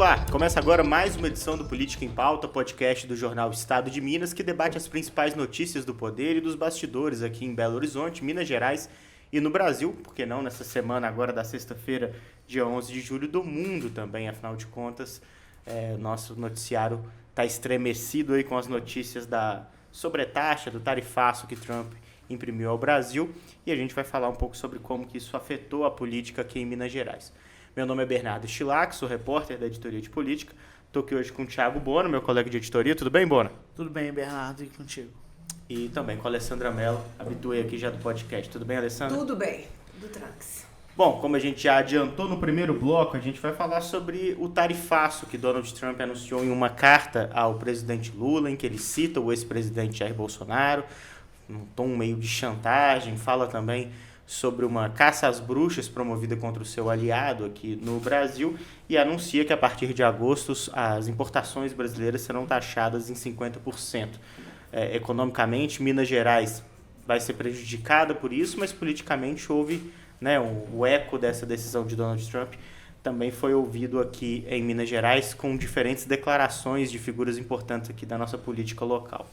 Olá, começa agora mais uma edição do Política em Pauta, podcast do jornal Estado de Minas, que debate as principais notícias do poder e dos bastidores aqui em Belo Horizonte, Minas Gerais e no Brasil, por que não nessa semana agora da sexta-feira, dia 11 de julho, do mundo também, afinal de contas, nosso noticiário está estremecido aí com as notícias da sobretaxa, do tarifaço que Trump imprimiu ao Brasil, e a gente vai falar um pouco sobre como que isso afetou a política aqui em Minas Gerais. Meu nome é Bernardo Stilac, sou repórter da editoria de política. Estou aqui hoje com o Thiago Bona, meu colega de editoria. Tudo bem, Bona? Tudo bem, Bernardo, e contigo? E também com a Alessandra Mello, habituei aqui já do podcast. Tudo bem, Alessandra? Tudo bem, do Tranks. Bom, como a gente já adiantou no primeiro bloco, a gente vai falar sobre o tarifaço que Donald Trump anunciou em uma carta ao presidente Lula, em que ele cita o ex-presidente Jair Bolsonaro, num tom meio de chantagem, fala também sobre uma caça às bruxas promovida contra o seu aliado aqui no Brasil e anuncia que a partir de agosto as importações brasileiras serão taxadas em 50%. Economicamente, Minas Gerais vai ser prejudicada por isso, mas politicamente houve o eco dessa decisão de Donald Trump também foi ouvido aqui em Minas Gerais com diferentes declarações de figuras importantes aqui da nossa política local.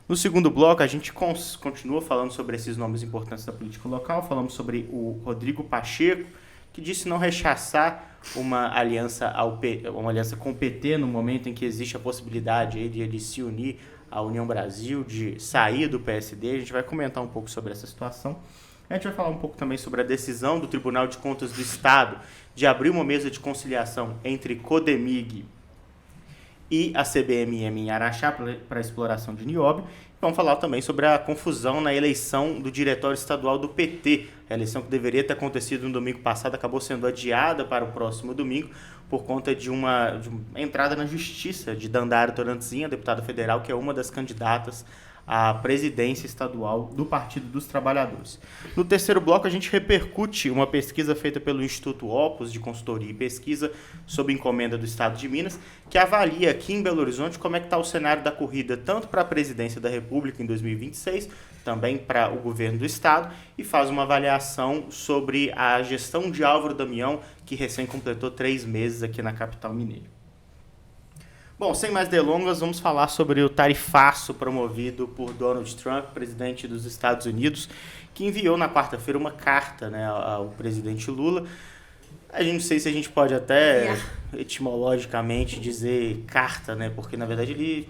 No segundo bloco, a gente continua falando sobre esses nomes importantes da política local. Falamos sobre o Rodrigo Pacheco, que disse não rechaçar uma aliança com o PT no momento em que existe a possibilidade aí de ele se unir à União Brasil, de sair do PSD. A gente vai comentar um pouco sobre essa situação. A gente vai falar um pouco também sobre a decisão do Tribunal de Contas do Estado de abrir uma mesa de conciliação entre Codemig e a CBMM em Araxá para a exploração de nióbio. Vamos falar também sobre a confusão na eleição do Diretório Estadual do PT. A eleição que deveria ter acontecido no domingo passado acabou sendo adiada para o próximo domingo por conta de uma entrada na justiça de Dandara Torantzin, a deputada federal, que é uma das candidatas à presidência estadual do Partido dos Trabalhadores. No terceiro bloco, a gente repercute uma pesquisa feita pelo Instituto Opus de Consultoria e Pesquisa sob encomenda do Estado de Minas, que avalia aqui em Belo Horizonte como é que está o cenário da corrida tanto para a presidência da República em 2026, também para o governo do Estado, e faz uma avaliação sobre a gestão de Álvaro Damião, que recém completou 3 meses aqui na capital mineira. Bom, sem mais delongas, vamos falar sobre o tarifaço promovido por Donald Trump, presidente dos Estados Unidos, que enviou na quarta-feira uma carta ao presidente Lula. A gente não sei se a gente pode até etimologicamente dizer carta, porque na verdade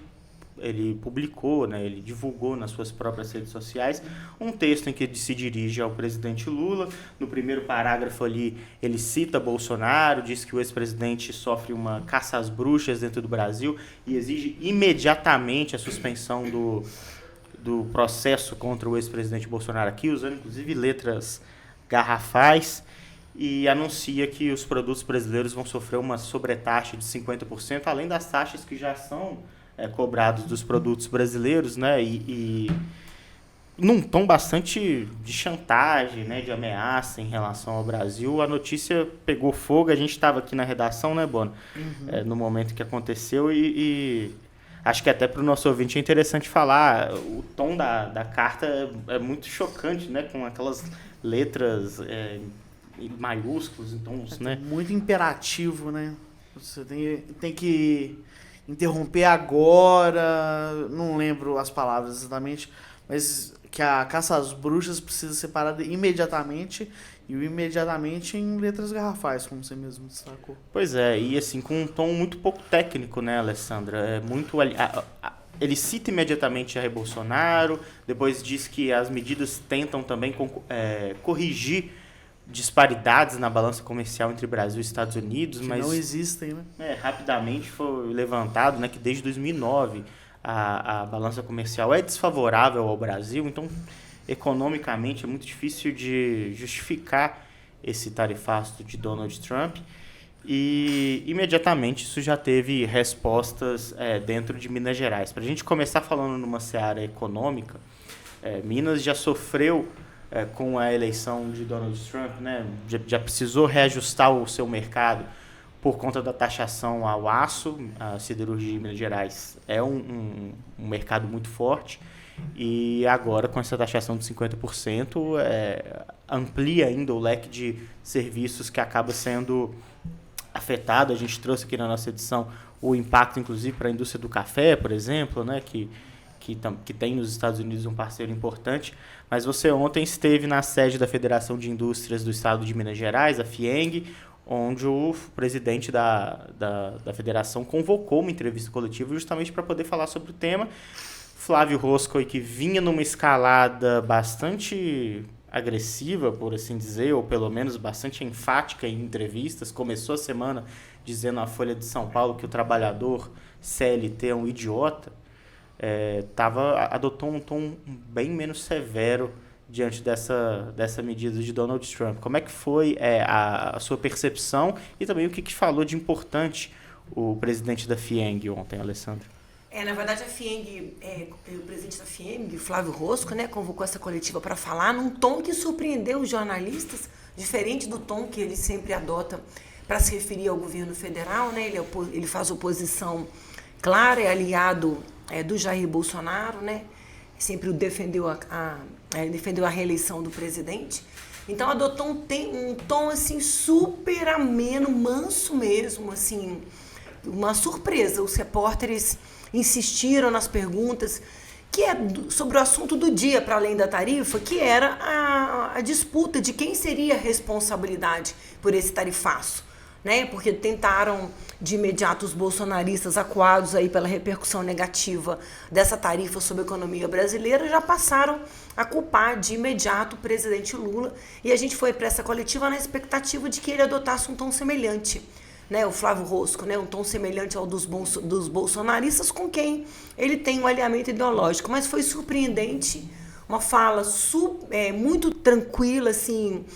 ele publicou, ele divulgou nas suas próprias redes sociais um texto em que ele se dirige ao presidente Lula. No primeiro parágrafo ali ele cita Bolsonaro, diz que o ex-presidente sofre uma caça às bruxas dentro do Brasil e exige imediatamente a suspensão do processo contra o ex-presidente Bolsonaro aqui, usando inclusive letras garrafais, e anuncia que os produtos brasileiros vão sofrer uma sobretaxa de 50%, além das taxas que já são cobrados dos produtos brasileiros, e num tom bastante de chantagem, de ameaça em relação ao Brasil. A notícia pegou fogo, a gente estava aqui na redação, Bona? Uhum. No momento que aconteceu, e acho que até para o nosso ouvinte é interessante falar, o tom da carta é muito chocante, com aquelas letras maiúsculas, em tons, Muito imperativo, Você tem que interromper agora, não lembro as palavras exatamente, mas que a caça às bruxas precisa ser parada imediatamente, e o imediatamente em letras garrafais, como você mesmo destacou. Pois é, e assim, com um tom muito pouco técnico, Alessandra? Ele cita imediatamente Jair Bolsonaro, depois diz que as medidas tentam também corrigir disparidades na balança comercial entre Brasil e Estados Unidos, que mas não existem, rapidamente foi levantado, que desde 2009 a balança comercial é desfavorável ao Brasil, então economicamente é muito difícil de justificar esse tarifaço de Donald Trump, e imediatamente isso já teve respostas dentro de Minas Gerais. Para a gente começar falando numa seara econômica, Minas já sofreu com a eleição de Donald Trump, já precisou reajustar o seu mercado por conta da taxação ao aço. A siderurgia de Minas Gerais é um mercado muito forte, e agora com essa taxação de 50% amplia ainda o leque de serviços que acaba sendo afetado. A gente trouxe aqui na nossa edição o impacto, inclusive, para a indústria do café, por exemplo, né, que tem nos Estados Unidos um parceiro importante. Mas você ontem esteve na sede da Federação de Indústrias do Estado de Minas Gerais, a FIENG, onde o presidente da federação convocou uma entrevista coletiva justamente para poder falar sobre o tema. Flávio Roscoe, que vinha numa escalada bastante agressiva, por assim dizer, ou pelo menos bastante enfática em entrevistas, começou a semana dizendo à Folha de São Paulo que o trabalhador CLT é um idiota, adotou um tom bem menos severo diante dessa medida de Donald Trump. Como é que foi a sua percepção e também o que falou de importante o presidente da FIENG ontem, Alessandra? Na verdade, a FIENG, o presidente da FIENG, Flávio Roscoe, né, convocou essa coletiva para falar num tom que surpreendeu os jornalistas, diferente do tom que ele sempre adota para se referir ao governo federal, né? Ele faz oposição clara, é aliado do Jair Bolsonaro, né? Sempre defendeu a reeleição do presidente. Então adotou um tom assim super ameno, manso mesmo, assim, uma surpresa. Os repórteres insistiram nas perguntas que sobre o assunto do dia, para além da tarifa, que era a disputa de quem seria a responsabilidade por esse tarifaço, né? Porque tentaram de imediato os bolsonaristas, acuados aí pela repercussão negativa dessa tarifa sobre a economia brasileira, já passaram a culpar de imediato o presidente Lula, e a gente foi para essa coletiva na expectativa de que ele adotasse um tom semelhante, né? O Flávio Roscoe, né? Um tom semelhante ao dos bolsonaristas, com quem ele tem um alinhamento ideológico, mas foi surpreendente, uma fala muito tranquila, assim,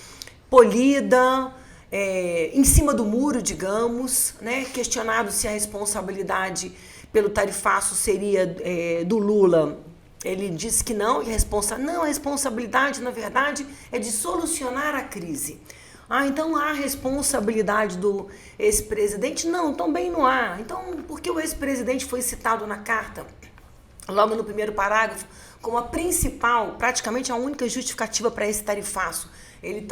polida, em cima do muro, digamos, né? Questionado se a responsabilidade pelo tarifaço seria do Lula. Ele disse que não, a responsabilidade, na verdade, é de solucionar a crise. Então há responsabilidade do ex-presidente? Não, também não há. Então, por que o ex-presidente foi citado na carta, logo no primeiro parágrafo, como a principal, praticamente a única justificativa para esse tarifaço? Ele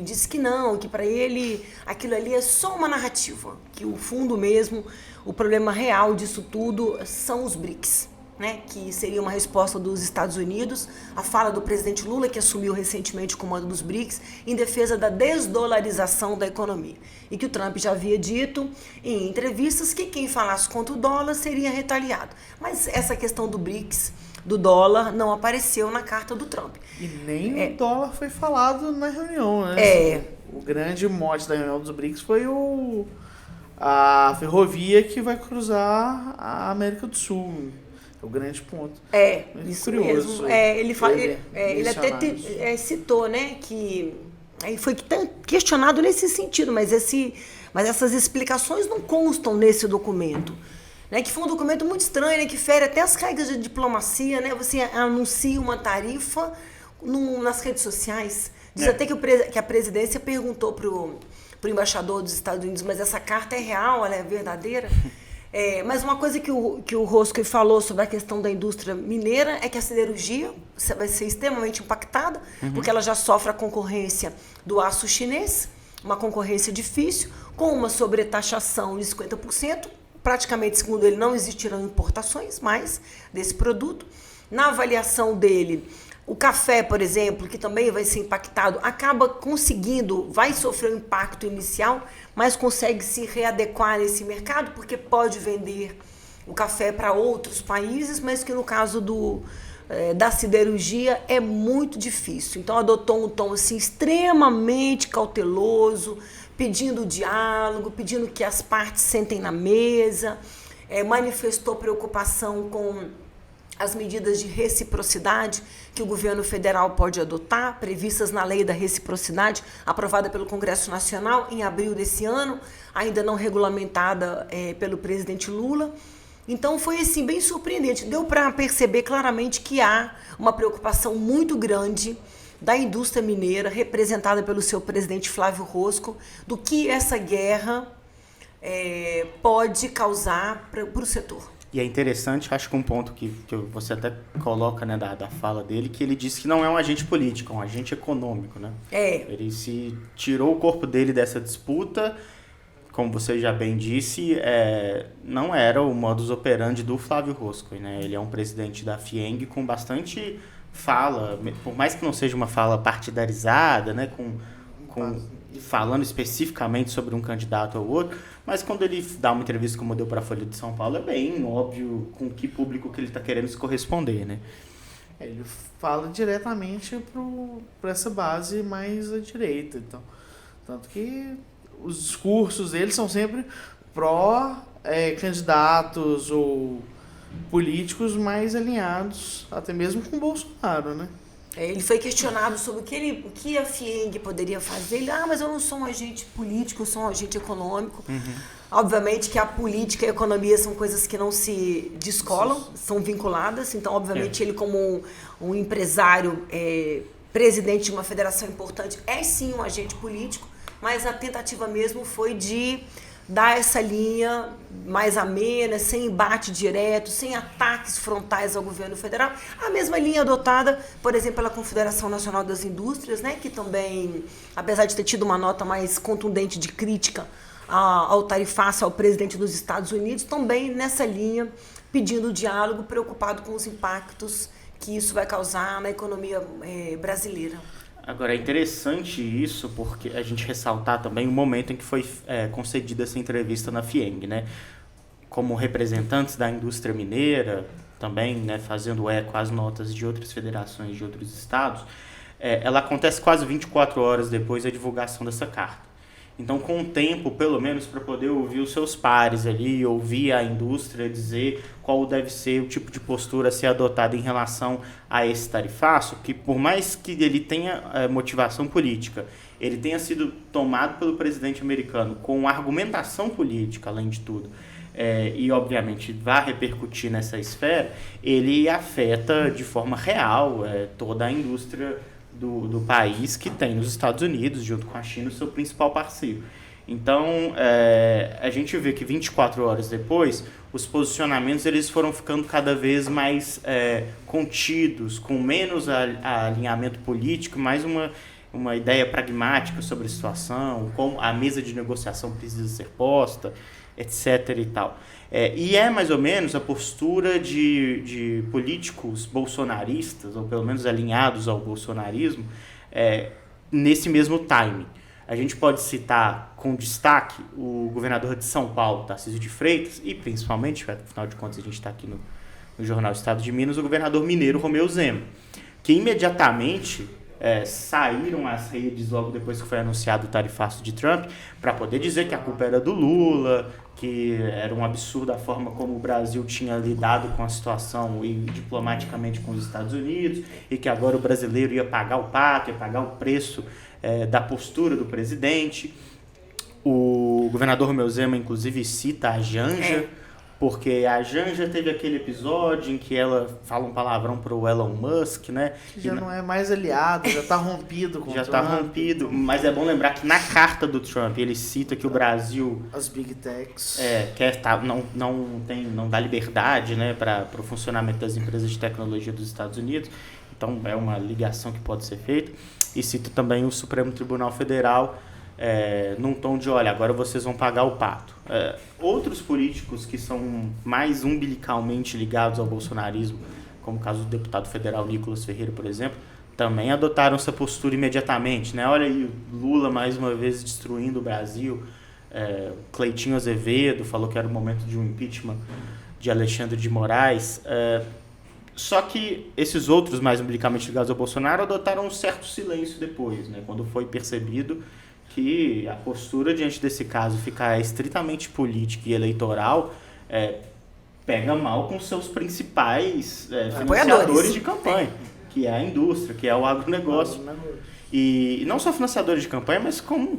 disse que não, que para ele aquilo ali é só uma narrativa, que o fundo mesmo, o problema real disso tudo são os BRICS, né? Que seria uma resposta dos Estados Unidos à fala do presidente Lula, que assumiu recentemente o comando dos BRICS, em defesa da desdolarização da economia. E que o Trump já havia dito em entrevistas que quem falasse contra o dólar seria retaliado. Mas essa questão do BRICS, do dólar, não apareceu na carta do Trump. E nem o dólar foi falado na reunião, né? O grande mote da reunião dos BRICS foi a ferrovia que vai cruzar a América do Sul. É o grande ponto. Isso curioso. Mesmo. Ele até citou, né, que foi questionado nesse sentido, mas essas explicações não constam nesse documento. Né, que foi um documento muito estranho, né, que fere até as regras de diplomacia, né? Você anuncia uma tarifa nas redes sociais. Diz até que a presidência perguntou pro embaixador dos Estados Unidos, mas essa carta é real, ela é verdadeira? Mas uma coisa que o Roscoe falou sobre a questão da indústria mineira é que a siderurgia vai ser extremamente impactada, porque ela já sofre a concorrência do aço chinês, uma concorrência difícil, com uma sobretaxação de 50%. Praticamente, segundo ele, não existirão importações mais desse produto. Na avaliação dele, o café, por exemplo, que também vai ser impactado, vai sofrer um impacto inicial, mas consegue se readequar nesse mercado, porque pode vender o café para outros países, mas que no caso da siderurgia é muito difícil. Então adotou um tom assim, extremamente cauteloso, pedindo diálogo, pedindo que as partes sentem na mesa, manifestou preocupação com as medidas de reciprocidade que o governo federal pode adotar, previstas na Lei da Reciprocidade, aprovada pelo Congresso Nacional em abril desse ano, ainda não regulamentada pelo presidente Lula. Então foi assim, bem surpreendente. Deu para perceber claramente que há uma preocupação muito grande da indústria mineira, representada pelo seu presidente Flávio Roscoe, do que essa guerra pode causar para o setor. E é interessante, acho que um ponto que você até coloca, né, da fala dele, que ele disse que não é um agente político, é um agente econômico, né? Ele se tirou o corpo dele dessa disputa, como você já bem disse, não era o modus operandi do Flávio Roscoe, né? Ele é um presidente da FIENG com bastante fala, por mais que não seja uma fala partidarizada, né? Falando especificamente sobre um candidato ou outro, mas quando ele dá uma entrevista como deu para a Folha de São Paulo, é bem óbvio com que público que ele está querendo se corresponder, né? Ele fala diretamente para essa base mais à direita, então, tanto que os discursos dele são sempre pró-candidatos ou políticos mais alinhados, até mesmo com o Bolsonaro, né? Ele foi questionado sobre o que a FIENG poderia fazer. Ele, mas eu não sou um agente político, eu sou um agente econômico. Obviamente que a política e a economia são coisas que não se descolam, são vinculadas. Então, obviamente, ele como um empresário, presidente de uma federação importante, é sim um agente político, mas a tentativa mesmo foi de dar essa linha mais amena, sem embate direto, sem ataques frontais ao governo federal. A mesma linha adotada, por exemplo, pela Confederação Nacional das Indústrias, né, que também, apesar de ter tido uma nota mais contundente de crítica ao tarifaço ao presidente dos Estados Unidos, também nessa linha, pedindo diálogo, preocupado com os impactos que isso vai causar na economia brasileira. Agora, é interessante isso, porque a gente ressaltar também o momento em que foi concedida essa entrevista na FIENG, né? Como representantes da indústria mineira, também, né, fazendo eco às notas de outras federações de outros estados, ela acontece quase 24 horas depois da divulgação dessa carta. Então, com o tempo, pelo menos, para poder ouvir os seus pares ali, ouvir a indústria dizer qual deve ser o tipo de postura a ser adotada em relação a esse tarifaço, que por mais que ele tenha motivação política, ele tenha sido tomado pelo presidente americano com argumentação política, além de tudo, e obviamente vai repercutir nessa esfera, ele afeta de forma real toda a indústria do país, que tem nos Estados Unidos, junto com a China, o seu principal parceiro. Então, a gente vê que 24 horas depois, os posicionamentos eles foram ficando cada vez mais contidos, com menos alinhamento político, mais uma ideia pragmática sobre a situação, como a mesa de negociação precisa ser posta, etc. e tal. E é mais ou menos a postura de políticos bolsonaristas, ou pelo menos alinhados ao bolsonarismo, nesse mesmo timing. A gente pode citar com destaque o governador de São Paulo, Tarcísio de Freitas, e principalmente, afinal de contas a gente está aqui no Jornal Estado de Minas, o governador mineiro Romeu Zema, que imediatamente saíram às redes logo depois que foi anunciado o tarifaço de Trump para poder dizer que a culpa era do Lula, que era um absurdo a forma como o Brasil tinha lidado com a situação e diplomaticamente com os Estados Unidos, e que agora o brasileiro ia pagar o pato, ia pagar o preço da postura do presidente. O governador Romeu Zema, inclusive, cita a Janja, porque a Janja teve aquele episódio em que ela fala um palavrão pro Elon Musk, né? Que já não é mais aliado, já tá rompido com o Trump. Já tá rompido, mas é bom lembrar que na carta do Trump ele cita que o Brasil... As Big Techs. Não dá liberdade, né, para o funcionamento das empresas de tecnologia dos Estados Unidos. Então é uma ligação que pode ser feita. E cita também o Supremo Tribunal Federal, num tom de, olha, agora vocês vão pagar o pato. Outros políticos que são mais umbilicalmente ligados ao bolsonarismo, como o caso do deputado federal Nicolas Ferreira, por exemplo, também adotaram essa postura imediatamente, né? Olha aí, o Lula mais uma vez destruindo o Brasil. Cleitinho Azevedo falou que era o momento de um impeachment de Alexandre de Moraes. Só que esses outros mais umbilicalmente ligados ao Bolsonaro adotaram um certo silêncio depois, né? Quando foi percebido que a postura diante desse caso ficar estritamente política e eleitoral pega mal com seus principais financiadores de campanha, que é a indústria, que é o agronegócio. E não só financiadores de campanha, mas com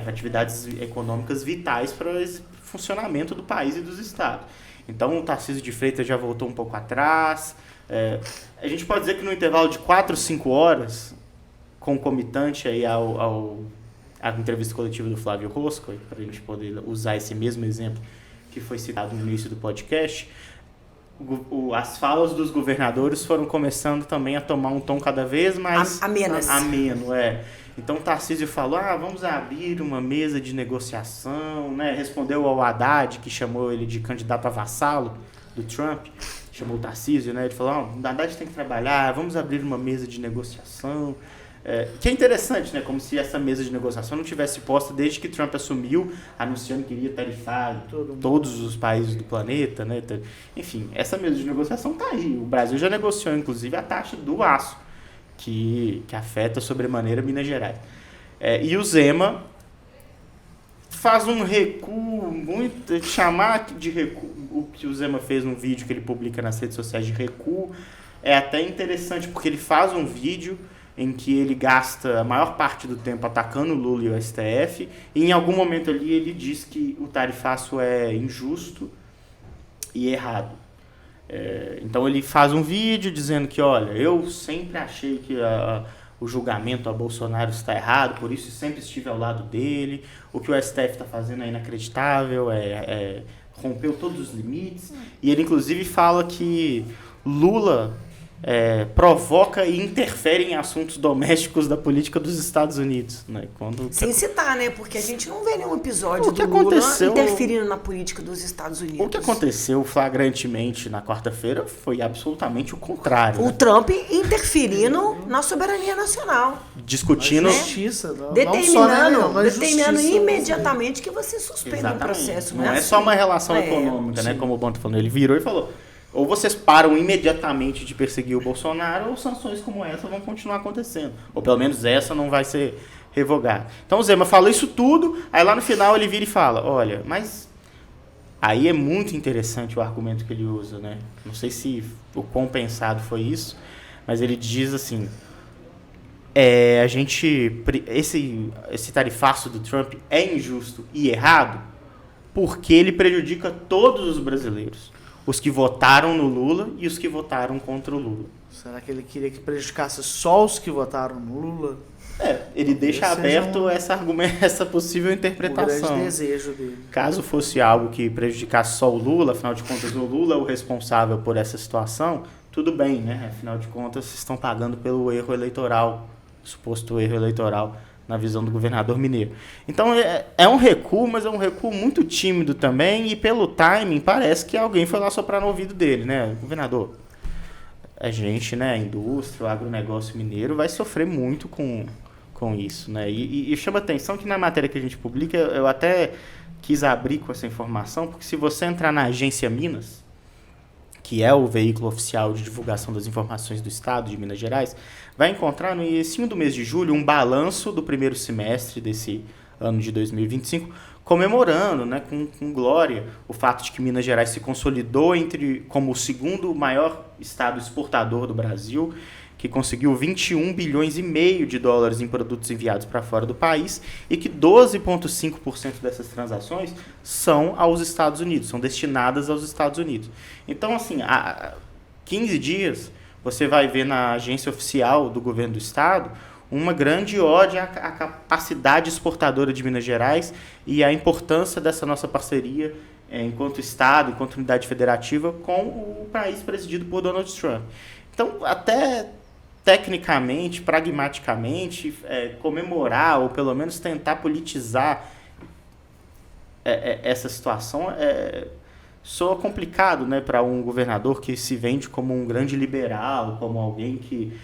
atividades econômicas vitais para o funcionamento do país e dos estados. Então o Tarcísio de Freitas já voltou um pouco atrás. A gente pode dizer que no intervalo de 4 ou 5 horas, concomitante aí a entrevista coletiva do Flávio Roscoe, para a gente poder usar esse mesmo exemplo que foi citado no início do podcast, as falas dos governadores foram começando também a tomar um tom cada vez mais ameno. Então o Tarcísio falou, vamos abrir uma mesa de negociação, né? Respondeu ao Haddad, que chamou ele de candidato a vassalo do Trump, chamou o Tarcísio, né? Ele falou, o Haddad tem que trabalhar, vamos abrir uma mesa de negociação. Que é interessante, né? Como se essa mesa de negociação não tivesse posta desde que Trump assumiu, anunciando que iria tarifar todos os países do planeta, né? Enfim, essa mesa de negociação está aí. O Brasil já negociou, inclusive, a taxa do aço, que afeta sobremaneira Minas Gerais. E o Zema faz um recuo, chamar de recuo, o que o Zema fez num vídeo que ele publica nas redes sociais de recuo, é até interessante, porque ele faz um vídeo em que ele gasta a maior parte do tempo atacando o Lula e o STF, e em algum momento ali ele diz que o tarifaço é injusto e errado. Então ele faz um vídeo dizendo que, olha, eu sempre achei que o julgamento a Bolsonaro está errado, por isso sempre estive ao lado dele, o que o STF está fazendo é inacreditável, rompeu todos os limites, e ele inclusive fala que Lula provoca e interfere em assuntos domésticos da política dos Estados Unidos, né? Sem citar, né? Porque a gente não vê nenhum episódio do Lula interferindo na política dos Estados Unidos. O que aconteceu flagrantemente na quarta-feira foi absolutamente o contrário. O Trump interferindo na soberania nacional. Discutindo... Justiça, determinando imediatamente que você suspenda o processo. Não é só uma relação econômica, né? Como o Bonta falou. Ele virou e falou... Ou vocês param imediatamente de perseguir o Bolsonaro, ou sanções como essa vão continuar acontecendo. Ou pelo menos essa não vai ser revogada. Então o Zema fala isso tudo, aí lá no final ele vira e fala, olha, mas aí é muito interessante o argumento que ele usa, né? Não sei se o quão pensado foi isso, mas ele diz assim, esse tarifaço do Trump é injusto e errado porque ele prejudica todos os brasileiros. Os que votaram no Lula e os que votaram contra o Lula. Será que ele queria que prejudicasse só os que votaram no Lula? Ele deixa aberto essa possível interpretação. O grande desejo dele. Caso fosse algo que prejudicasse só o Lula, afinal de contas o Lula é o responsável por essa situação, tudo bem, né? Afinal de contas, vocês estão pagando pelo erro eleitoral, suposto erro eleitoral, na visão do governador mineiro. Então é um recuo, mas é um recuo muito tímido também, e pelo timing parece que alguém foi lá soprar no ouvido dele, né? Governador, a gente, né, a indústria, o agronegócio mineiro vai sofrer muito com isso, né? E chama atenção que na matéria que a gente publica, eu até quis abrir com essa informação, porque se você entrar na Agência Minas, que é o veículo oficial de divulgação das informações do Estado de Minas Gerais, vai encontrar no início do mês de julho um balanço do primeiro semestre desse ano de 2025, comemorando, né, com glória o fato de que Minas Gerais se consolidou como o segundo maior estado exportador do Brasil, que conseguiu 21 bilhões e meio de dólares em produtos enviados para fora do país e que 12,5% dessas transações são aos Estados Unidos, são destinadas aos Estados Unidos. Então, assim, há 15 dias você vai ver na agência oficial do governo do estado uma grande ode à capacidade exportadora de Minas Gerais e à importância dessa nossa parceria enquanto Estado, enquanto unidade federativa, com o país presidido por Donald Trump. Então, até tecnicamente, pragmaticamente, comemorar ou pelo menos tentar politizar essa situação soa complicado, né, para um governador que se vende como um grande liberal, como alguém que,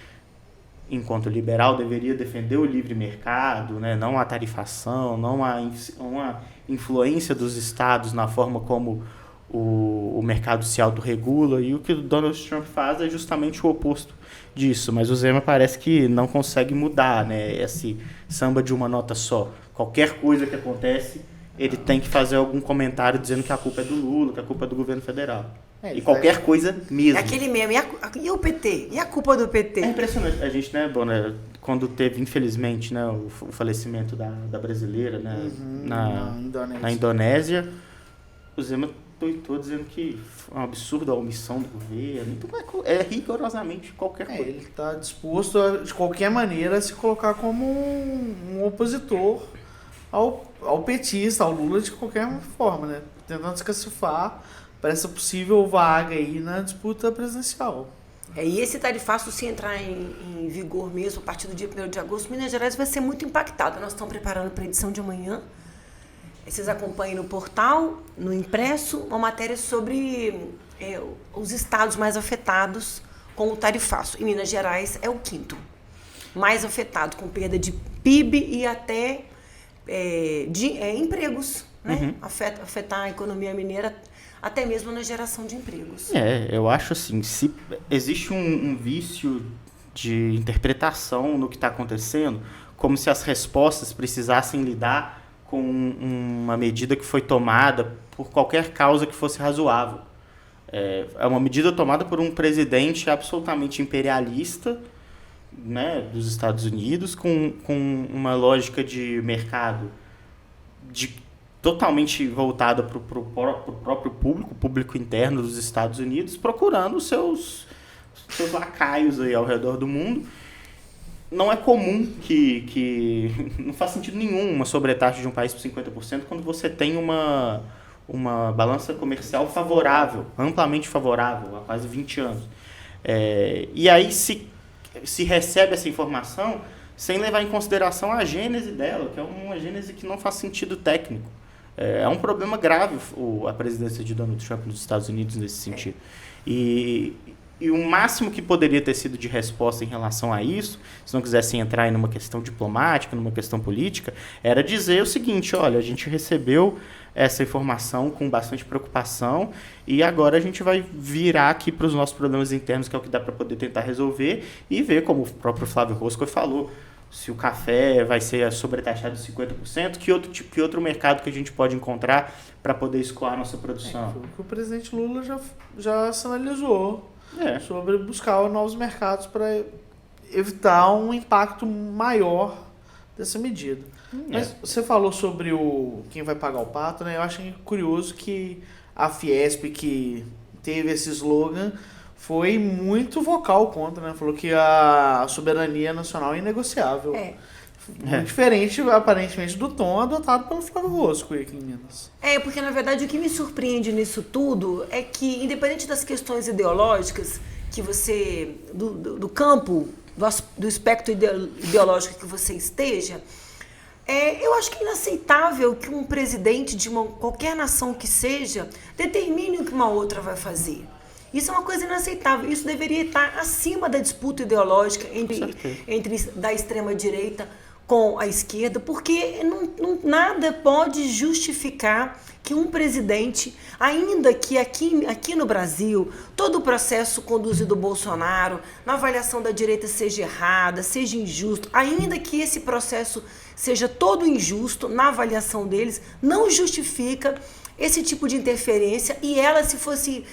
enquanto liberal, deveria defender o livre mercado, né, não a tarifação, não uma influência dos estados na forma como o mercado se autorregula, e o que o Donald Trump faz é justamente o oposto disso, mas o Zema parece que não consegue mudar, né, esse samba de uma nota só. Qualquer coisa que acontece, ele tem que fazer algum comentário dizendo que a culpa é do Lula, que a culpa é do governo federal. E qualquer coisa mesmo. É aquele meme, e o PT? E a culpa do PT? É impressionante. A gente, né, quando teve, infelizmente, né, o falecimento da brasileira, né, na Indonésia, o Zema tweetou dizendo que foi um absurdo a omissão do governo. Então é rigorosamente qualquer coisa. Ele está disposto, de qualquer maneira, a se colocar como um opositor ao petista, ao Lula, de qualquer forma, né? Tentando se cacifar para essa possível vaga aí na disputa presidencial. E esse tarifaço, se entrar em vigor mesmo, a partir do dia 1º de agosto, Minas Gerais vai ser muito impactada. Nós estamos preparando para a edição de amanhã. Vocês acompanhem no portal, no impresso, uma matéria sobre os estados mais afetados com o tarifaço. E Minas Gerais é o 5º mais afetado, com perda de PIB e até de empregos, né? Afetar a economia mineira, até mesmo na geração de empregos. Eu acho assim, se existe um vício de interpretação no que está acontecendo, como se as respostas precisassem lidar com uma medida que foi tomada por qualquer causa que fosse razoável. É uma medida tomada por um presidente absolutamente imperialista, né, dos Estados Unidos, com uma lógica de mercado totalmente voltada para o próprio público interno dos Estados Unidos, procurando os seus lacaios aí ao redor do mundo. Não é comum que não faz sentido nenhum uma sobretaxa de um país por 50% quando você tem uma balança comercial favorável, amplamente favorável, há quase 20 anos. E aí se recebe essa informação sem levar em consideração a gênese dela, que é uma gênese que não faz sentido técnico. É um problema grave a presidência de Donald Trump nos Estados Unidos nesse sentido. E o máximo que poderia ter sido de resposta em relação a isso, se não quisessem entrar em uma questão diplomática, numa questão política, era dizer o seguinte: olha, a gente recebeu essa informação com bastante preocupação e agora a gente vai virar aqui para os nossos problemas internos, que é o que dá para poder tentar resolver, e ver, como o próprio Flávio Rosco falou, se o café vai ser sobretaxado de 50%, que outro mercado que a gente pode encontrar para poder escoar a nossa produção. Foi o que o presidente Lula já sinalizou sobre buscar novos mercados para evitar um impacto maior dessa medida. Mas você falou sobre quem vai pagar o pato, né? Eu acho curioso que a Fiesp, que teve esse slogan, foi muito vocal contra, né? Falou que a soberania nacional é inegociável. Muito diferente, aparentemente, do tom adotado pelo Flávio Rosco aqui em Minas. Porque, na verdade, o que me surpreende nisso tudo é que, independente das questões ideológicas, que você, do campo, do espectro ideológico que você esteja, eu acho que é inaceitável que um presidente de qualquer nação que seja determine o que uma outra vai fazer. Isso é uma coisa inaceitável. Isso deveria estar acima da disputa ideológica entre da extrema-direita com a esquerda, porque nada pode justificar que um presidente, ainda que aqui no Brasil, todo o processo conduzido do Bolsonaro, na avaliação da direita seja errada, seja injusto, ainda que esse processo seja todo injusto na avaliação deles, não justifica esse tipo de interferência, e ela, se fosse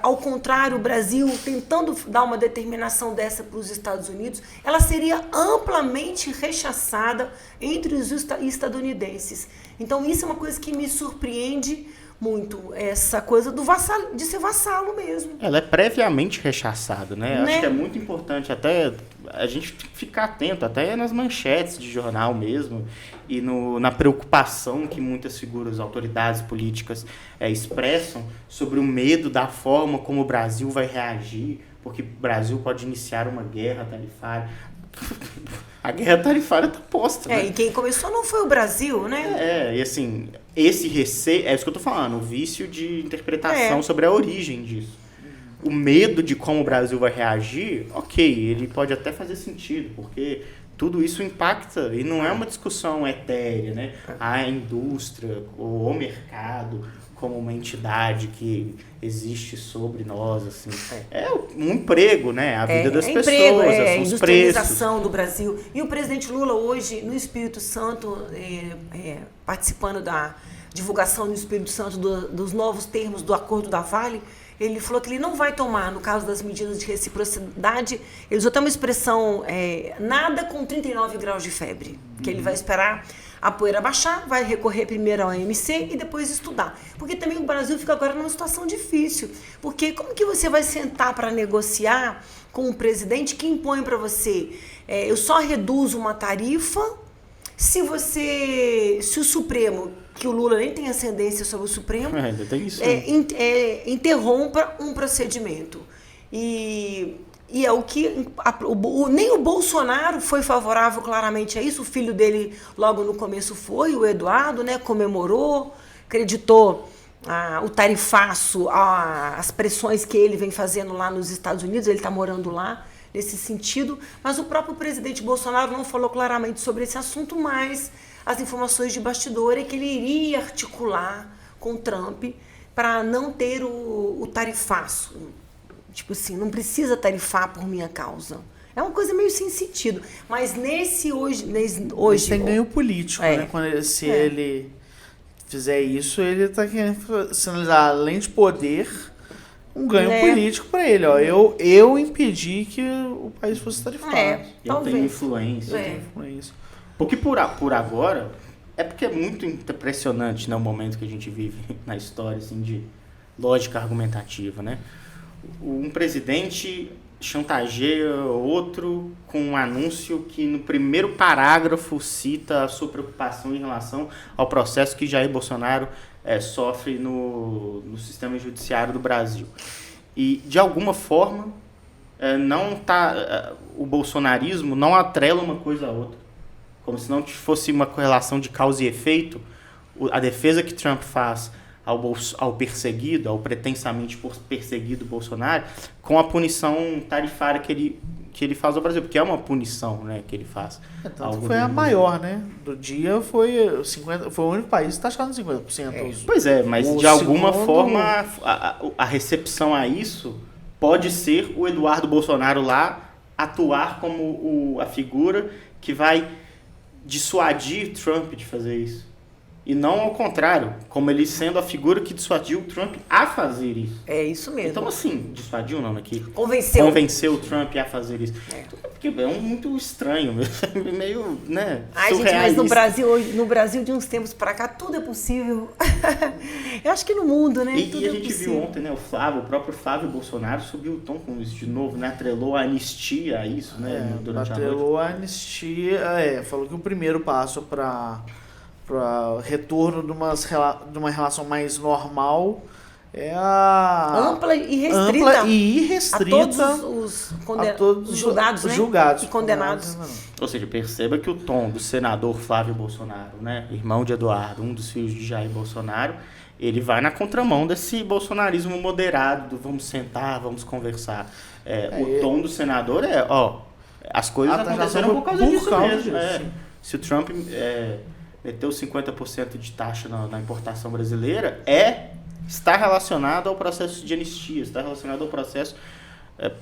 ao contrário, o Brasil tentando dar uma determinação dessa para os Estados Unidos, ela seria amplamente rechaçada entre os estadunidenses. Então isso é uma coisa que me surpreende muito, essa coisa de ser vassalo mesmo. Ela é previamente rechaçada, né? Acho que é muito importante até a gente ficar atento, até nas manchetes de jornal mesmo, e na preocupação que muitas figuras, autoridades políticas expressam sobre o medo da forma como o Brasil vai reagir, porque o Brasil pode iniciar uma guerra tarifária. A guerra tarifária está posta, né? E quem começou não foi o Brasil, né? E assim, esse receio, é isso que eu tô falando, o vício de interpretação sobre a origem disso. O medo de como o Brasil vai reagir, ele pode até fazer sentido, porque tudo isso impacta, e não é uma discussão etérea, né? A indústria, o mercado, como uma entidade que existe sobre nós, assim. É um emprego, né? A vida das pessoas, a os industrialização preços. do Brasil. E o presidente Lula hoje, no Espírito Santo, participando da divulgação no Espírito Santo dos novos termos do Acordo da Vale, ele falou que ele não vai tomar, no caso das medidas de reciprocidade, ele usou até uma expressão, nada com 39 graus de febre, que ele vai esperar a poeira baixar, vai recorrer primeiro ao OMC e depois estudar. Porque também o Brasil fica agora numa situação difícil, porque como que você vai sentar para negociar com um presidente que impõe para você, eu só reduzo uma tarifa se o Supremo, que o Lula nem tem ascendência sobre o Supremo, ainda tem isso, interrompa um procedimento. E E é o que nem o Bolsonaro foi favorável claramente a isso. O filho dele logo no começo foi, o Eduardo, né, comemorou, acreditou o tarifaço, as pressões que ele vem fazendo lá nos Estados Unidos, ele está morando lá nesse sentido, mas o próprio presidente Bolsonaro não falou claramente sobre esse assunto, mas as informações de bastidor é que ele iria articular com Trump para não ter o tarifaço. Tipo assim, não precisa tarifar por minha causa. É uma coisa meio sem sentido. Mas hoje tem ganho político, né? Se ele fizer isso, ele está querendo sinalizar, além de poder, um ganho político para ele. Ó. Eu impedi que o país fosse tarifado. Eu tenho influência. Porque por agora, é porque é muito impressionante, né, o momento que a gente vive na história, assim, de lógica argumentativa, né? Um presidente chantageia outro com um anúncio que no primeiro parágrafo cita a sua preocupação em relação ao processo que Jair Bolsonaro sofre no sistema judiciário do Brasil. E, de alguma forma, o bolsonarismo não atrela uma coisa a outra. Como se não fosse uma correlação de causa e efeito. A defesa que Trump faz ao perseguido, ao pretensamente perseguido Bolsonaro, com a punição tarifária que ele faz ao Brasil, porque é uma punição, né, que ele faz. Foi a maior, né? Do dia foi o único país que está chegando 50%. Pois é, mas de alguma forma a recepção a isso pode ser o Eduardo Bolsonaro lá atuar como a figura que vai dissuadir Trump de fazer isso. E não ao contrário, como ele sendo a figura que dissuadiu o Trump a fazer isso. É isso mesmo. Então, assim, dissuadiu não, aqui. Convenceu o Trump a fazer isso. Porque é muito estranho, meio, né, gente, mas no Brasil, de uns tempos pra cá, tudo é possível. Eu acho que no mundo, né, tudo e a gente viu ontem, né, o próprio Flávio Bolsonaro subiu o tom com isso de novo, né, atrelou a anistia a isso, né, durante a noite. Atrelou a anistia, falou que o primeiro passo para retorno de uma relação mais normal é a ampla e restrita a todos os julgados e condenados. Ou seja, perceba que o tom do senador Flávio Bolsonaro, né, irmão de Eduardo, um dos filhos de Jair Bolsonaro, ele vai na contramão desse bolsonarismo moderado do vamos sentar, vamos conversar. O tom do senador as coisas aconteceram por causa disso mesmo. Se o Trump meteu 50% de taxa na importação brasileira, está relacionado ao processo de anistia, está relacionado ao processo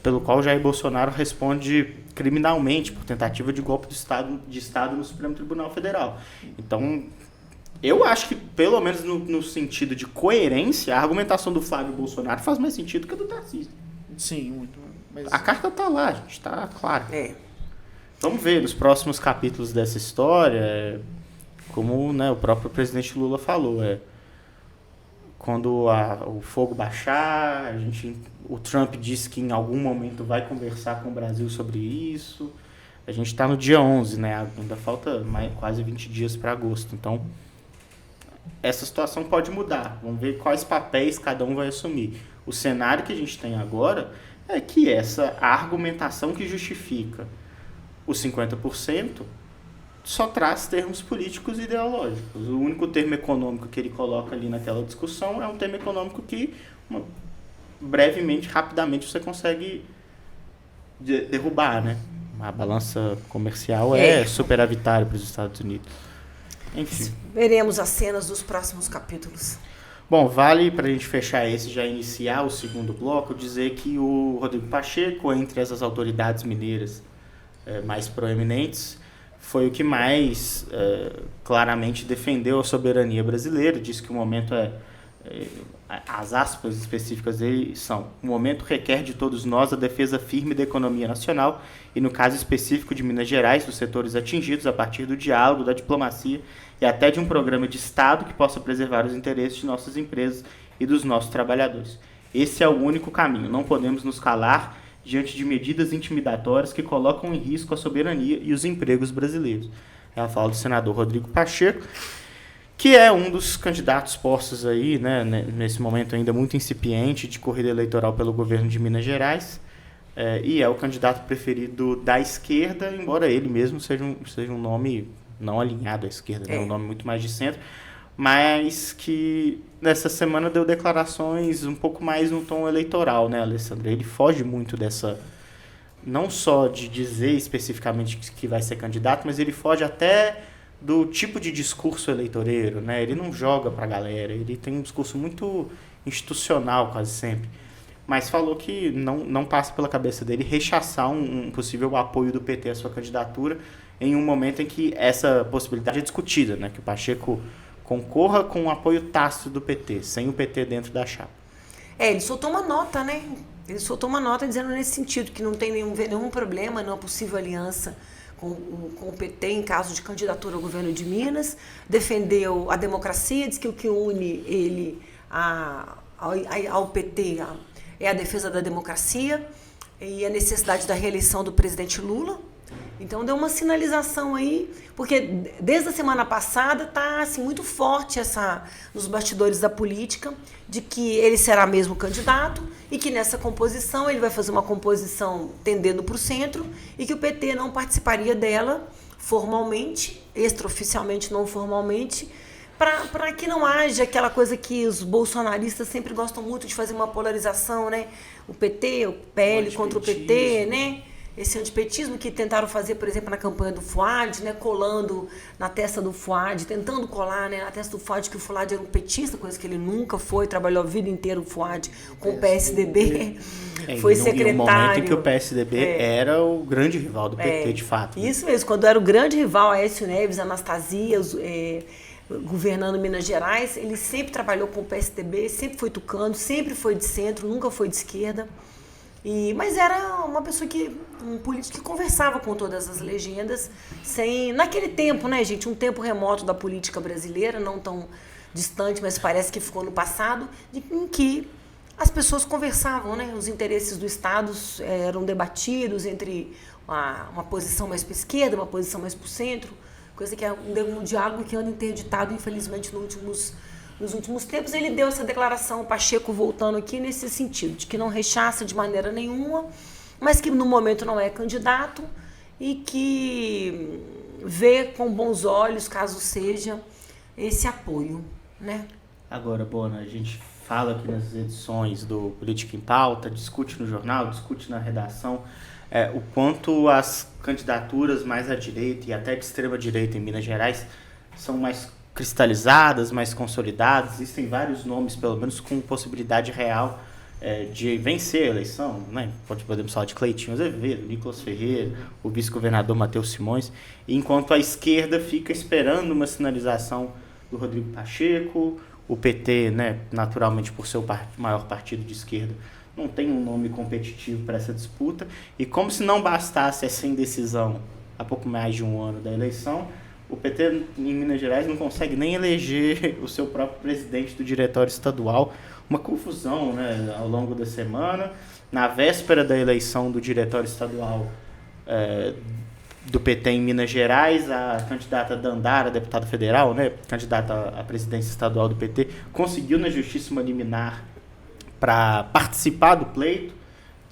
pelo qual Jair Bolsonaro responde criminalmente por tentativa de golpe de Estado no Supremo Tribunal Federal. Então, eu acho que, pelo menos no sentido de coerência, a argumentação do Flávio Bolsonaro faz mais sentido que a do Tarcísio. Sim, muito. Mas... A carta está lá, gente, está clara. Vamos ver nos próximos capítulos dessa história... Como, né, o próprio presidente Lula falou, quando o fogo baixar, o Trump disse que em algum momento vai conversar com o Brasil sobre isso. A gente está no dia 11, né, ainda falta quase 20 dias para agosto. Então, essa situação pode mudar. Vamos ver quais papéis cada um vai assumir. O cenário que a gente tem agora é que a argumentação que justifica os 50%, só traz termos políticos e ideológicos. O único termo econômico que ele coloca ali naquela discussão é um termo econômico que, brevemente, rapidamente, você consegue derrubar, né? A balança comercial é superavitária para os Estados Unidos. Enfim. Veremos as cenas dos próximos capítulos. Bom, vale para a gente fechar já iniciar o segundo bloco, dizer que o Rodrigo Pacheco, entre essas autoridades mineiras mais proeminentes, foi o que mais claramente defendeu a soberania brasileira, disse que o momento as aspas específicas dele são: o momento requer de todos nós a defesa firme da economia nacional e, no caso específico de Minas Gerais, dos setores atingidos a partir do diálogo, da diplomacia e até de um programa de Estado que possa preservar os interesses de nossas empresas e dos nossos trabalhadores. Esse é o único caminho, não podemos nos calar diante de medidas intimidatórias que colocam em risco a soberania e os empregos brasileiros. Ela fala do senador Rodrigo Pacheco, que é um dos candidatos postos aí, né, nesse momento ainda muito incipiente de corrida eleitoral pelo governo de Minas Gerais, e é o candidato preferido da esquerda, embora ele mesmo seja um nome não alinhado à esquerda, né? Um nome muito mais de centro, mas que nessa semana deu declarações um pouco mais no tom eleitoral, né, Alessandra? Ele foge muito dessa, não só de dizer especificamente que vai ser candidato, mas ele foge até do tipo de discurso eleitoreiro, né? Ele não joga pra galera, ele tem um discurso muito institucional quase sempre. Mas falou que não passa pela cabeça dele rechaçar um possível apoio do PT à sua candidatura em um momento em que essa possibilidade é discutida, né? Que o Pacheco concorra com o apoio tácito do PT, sem o PT dentro da chapa. Ele soltou uma nota, né? Ele soltou uma nota dizendo nesse sentido, que não tem nenhum problema numa possível aliança com o PT em caso de candidatura ao governo de Minas. Defendeu a democracia, diz que o que une ele ao PT é a defesa da democracia e a necessidade da reeleição do presidente Lula. Então deu uma sinalização aí, porque desde a semana passada está assim, muito forte nos bastidores da política, de que ele será mesmo candidato e que nessa composição ele vai fazer uma composição tendendo para o centro e que o PT não participaria dela formalmente, extraoficialmente, não formalmente, para que não haja aquela coisa que os bolsonaristas sempre gostam muito de fazer uma polarização, né? O PT, o PL contra o PT, né? Esse antipetismo que tentaram fazer, por exemplo, na campanha do Fuad, né? Colando na testa do Fuad, tentando colar, né, na testa do Fuad que o Fuad era um petista, coisa que ele nunca foi, trabalhou a vida inteira o Fuad com o PSDB, foi secretário. Em um momento em que o PSDB era o grande rival do PT, de fato. Né? Isso mesmo, quando era o grande rival, Aécio Neves, Anastasia, governando Minas Gerais, ele sempre trabalhou com o PSDB, sempre foi tucano, sempre foi de centro, nunca foi de esquerda. Mas era uma pessoa um político que conversava com todas as legendas, naquele tempo, né, gente, um tempo remoto da política brasileira, não tão distante, mas parece que ficou no passado, em que as pessoas conversavam, né, os interesses do Estado eram debatidos entre uma posição mais para a esquerda, uma posição mais para o centro, coisa que é um diálogo que anda interditado, infelizmente, nos últimos tempos. Ele deu essa declaração, o Pacheco voltando aqui nesse sentido, de que não rechaça de maneira nenhuma, mas que no momento não é candidato e que vê com bons olhos, caso seja, esse apoio, né? Agora, Bona, a gente fala aqui nas edições do Política em Pauta, discute no jornal, discute na redação, o quanto as candidaturas mais à direita e até de extrema direita em Minas Gerais são mais cristalizadas, mais consolidadas. Existem vários nomes, pelo menos com possibilidade real de vencer a eleição, né? Podemos falar de Cleitinho Azevedo, Nicolas Ferreira, o vice-governador Matheus Simões, enquanto a esquerda fica esperando uma sinalização do Rodrigo Pacheco, o PT, né, naturalmente por ser o maior partido de esquerda, não tem um nome competitivo para essa disputa, e como se não bastasse essa indecisão há pouco mais de um ano da eleição, o PT em Minas Gerais não consegue nem eleger o seu próprio presidente do diretório estadual. Uma confusão, né, ao longo da semana. Na véspera da eleição do diretório estadual do PT em Minas Gerais, a candidata Dandara, deputada federal, né, candidata à presidência estadual do PT, conseguiu na justiça uma liminar para participar do pleito.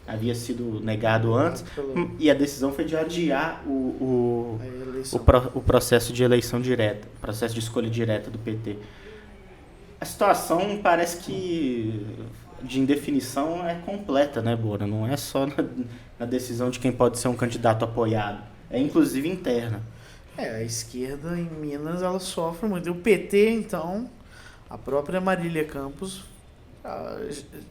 Havia sido negado antes, e a decisão foi de adiar o processo de eleição direta, o processo de escolha direta do PT. A situação parece que de indefinição é completa, né, Bora? Não é só na decisão de quem pode ser um candidato apoiado, é inclusive interna. A esquerda em Minas, ela sofre muito. O PT, então, a própria Marília Campos,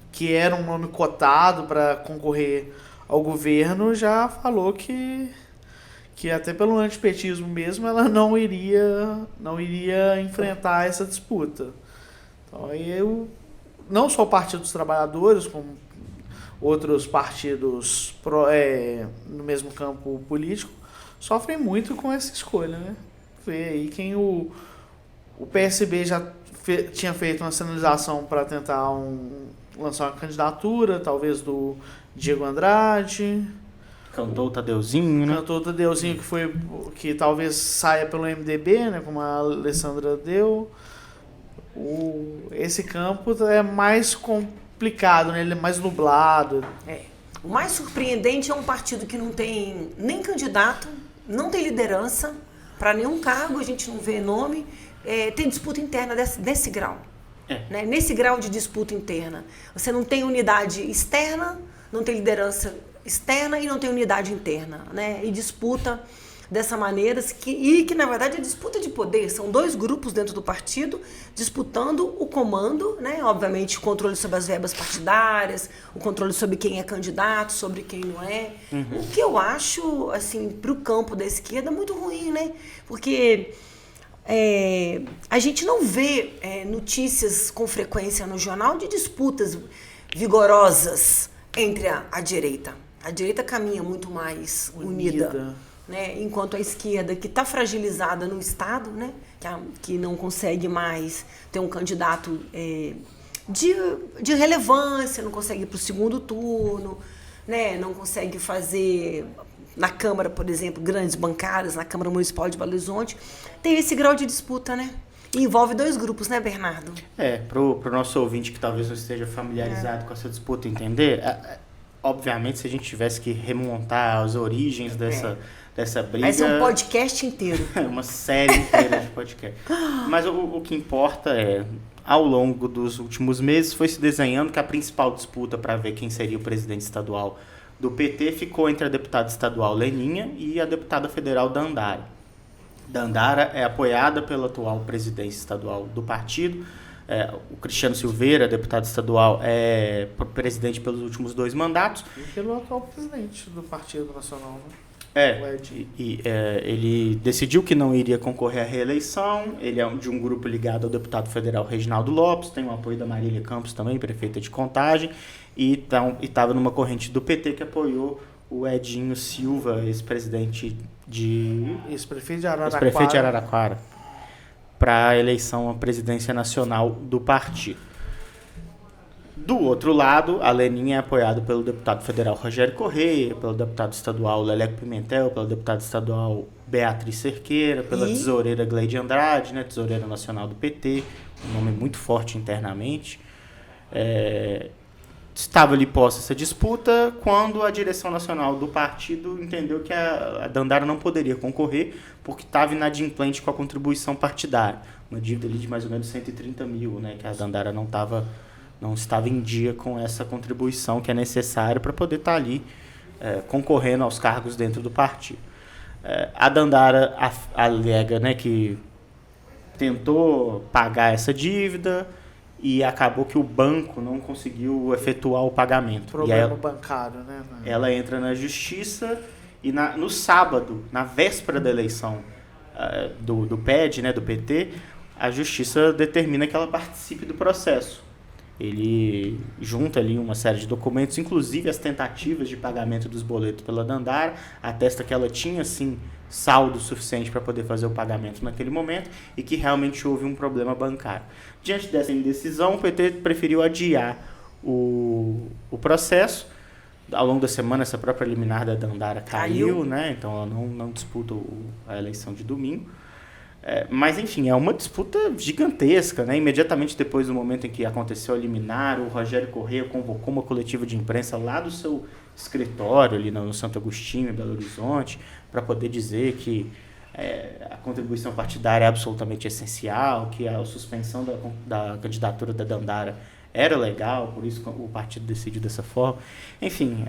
que era um nome cotado para concorrer ao governo, já falou que até pelo antipetismo mesmo ela não iria enfrentar essa disputa. Então não só o Partido dos Trabalhadores, como outros partidos no mesmo campo político, sofrem muito com essa escolha, né? Vê aí quem o PSB já tinha feito uma sinalização para tentar lançar uma candidatura, talvez do Diego Andrade. Cantou o Tadeuzinho, né? Cantou o Tadeuzinho, que talvez saia pelo MDB, né? Como a Alessandra deu. Esse campo é mais complicado, né? Ele é mais nublado. O mais surpreendente é um partido que não tem nem candidato, não tem liderança para nenhum cargo, a gente não vê nome, tem disputa interna desse grau. Né? Nesse grau de disputa interna. Você não tem unidade externa, não tem liderança externa e não tem unidade interna. Né? E disputa dessa maneira, que na verdade é disputa de poder. São dois grupos dentro do partido disputando o comando, né? Obviamente o controle sobre as verbas partidárias, o controle sobre quem é candidato, sobre quem não é. O que eu acho, assim, para o campo da esquerda muito ruim, né? Porque a gente não vê notícias com frequência no jornal de disputas vigorosas entre a direita. A direita caminha muito mais unida. Né? Enquanto a esquerda, que está fragilizada no Estado, né? Que não consegue mais ter um candidato de relevância, não consegue ir para o segundo turno, né? Não consegue fazer, na Câmara, por exemplo, grandes bancadas, na Câmara Municipal de Belo Horizonte, tem esse grau de disputa, né? E envolve dois grupos, né, Bernardo? Pro nosso ouvinte que talvez não esteja familiarizado com essa disputa entender, obviamente, se a gente tivesse que remontar as origens dessa briga... Vai ser um podcast inteiro. Uma série inteira de podcast. Mas o que importa ao longo dos últimos meses, foi se desenhando que a principal disputa para ver quem seria o presidente estadual do PT ficou entre a deputada estadual Leninha e a deputada federal Dandara. Dandara é apoiada pela atual presidência estadual do partido. O Cristiano Silveira, deputado estadual, é presidente pelos últimos 2 mandatos. E pelo atual presidente do Partido Nacional, né? Ele decidiu que não iria concorrer à reeleição. Ele é de um grupo ligado ao deputado federal Reginaldo Lopes, tem o apoio da Marília Campos também, prefeita de Contagem, e estava numa corrente do PT que apoiou o Edinho Silva, ex-presidente de... Ex-prefeito de Araraquara. Ex-prefeito de Araraquara, para a eleição à presidência nacional do partido. Do outro lado, a Leninha é apoiada pelo deputado federal Rogério Correia, pelo deputado estadual Leleco Pimentel, pela deputada estadual Beatriz Cerqueira, pela tesoureira Gleide Andrade, né, tesoureira nacional do PT, um nome muito forte internamente. Estava ali posta essa disputa quando a direção nacional do partido entendeu que a Dandara não poderia concorrer porque estava inadimplente com a contribuição partidária, uma dívida ali de mais ou menos 130 mil, né, que a Dandara não estava em dia com essa contribuição que é necessária para poder estar ali concorrendo aos cargos dentro do partido. A Dandara alega, né, que tentou pagar essa dívida e acabou que o banco não conseguiu efetuar o pagamento. Problema bancário, né? Ela entra na justiça e no sábado, na véspera da eleição do PED, né, do PT, a justiça determina que ela participe do processo. Ele junta ali uma série de documentos, inclusive as tentativas de pagamento dos boletos pela Dandara, atesta que ela tinha, sim, saldo suficiente para poder fazer o pagamento naquele momento e que realmente houve um problema bancário. Diante dessa indecisão, o PT preferiu adiar o processo. Ao longo da semana, essa própria liminar da Dandara caiu, né? Então ela não disputa a eleição de domingo. Mas, enfim, é uma disputa gigantesca, né? Imediatamente depois do momento em que aconteceu a liminar, o Rogério Correia convocou uma coletiva de imprensa lá do seu escritório, ali no Santo Agostinho, em Belo Horizonte, para poder dizer que a contribuição partidária é absolutamente essencial, que a suspensão da candidatura da Dandara era legal, por isso o partido decidiu dessa forma. Enfim,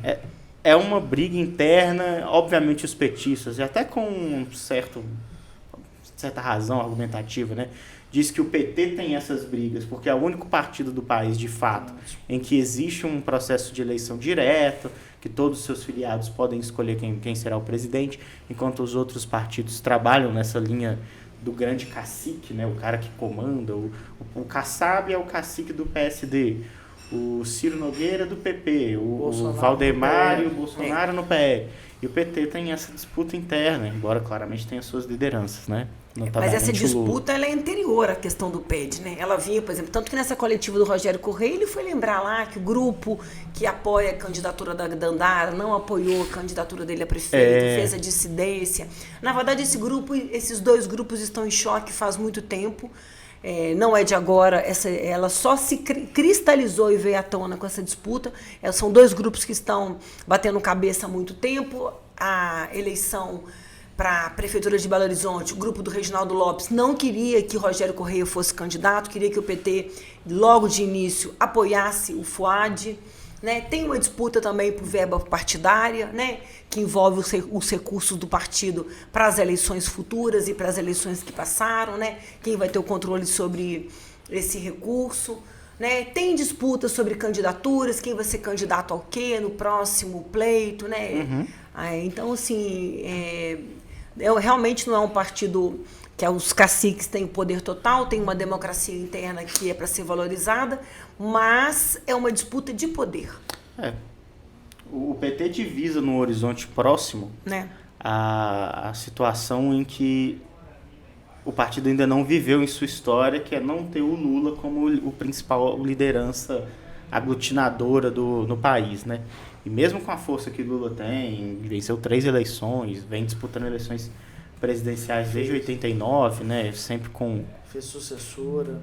é uma briga interna, obviamente os petistas, e até com certa razão argumentativa, né, diz que o PT tem essas brigas porque é o único partido do país, de fato, em que existe um processo de eleição direto, que todos os seus filiados podem escolher quem será o presidente, enquanto os outros partidos trabalham nessa linha do grande cacique, né, o cara que comanda. O Kassab é o cacique do PSD, o Ciro Nogueira do PP, o Valdemar e o Bolsonaro no PL. E o PT tem essa disputa interna, embora claramente tenha suas lideranças, né? Mas essa notadamente o Lula. disputa ela é anterior à questão do PED, né? Ela vinha, por exemplo, tanto que nessa coletiva do Rogério Correia, ele foi lembrar lá que o grupo que apoia a candidatura da Dandara não apoiou a candidatura dele a prefeito, fez a dissidência. Na verdade, esses dois grupos estão em choque faz muito tempo. Não é de agora, ela só se cristalizou e veio à tona com essa disputa. São dois grupos que estão batendo cabeça há muito tempo. A eleição para a Prefeitura de Belo Horizonte, o grupo do Reginaldo Lopes não queria que Rogério Correia fosse candidato, queria que o PT, logo de início, apoiasse o Fuad. Né? Tem uma disputa também por verba partidária, né? Que envolve os recursos do partido para as eleições futuras e para as eleições que passaram. Né? Quem vai ter o controle sobre esse recurso. Né? Tem disputa sobre candidaturas, quem vai ser candidato ao quê no próximo pleito. Né? Então, assim, realmente não é um partido que os caciques têm o poder total, tem uma democracia interna que é para ser valorizada, mas é uma disputa de poder. O PT divisa no horizonte próximo, né, a situação em que o partido ainda não viveu em sua história, que é não ter o Lula como o principal liderança aglutinadora no país, né? E mesmo com a força que Lula tem, venceu 3 eleições, vem disputando eleições presidenciais desde 89, né? Sempre com... Fez sucessora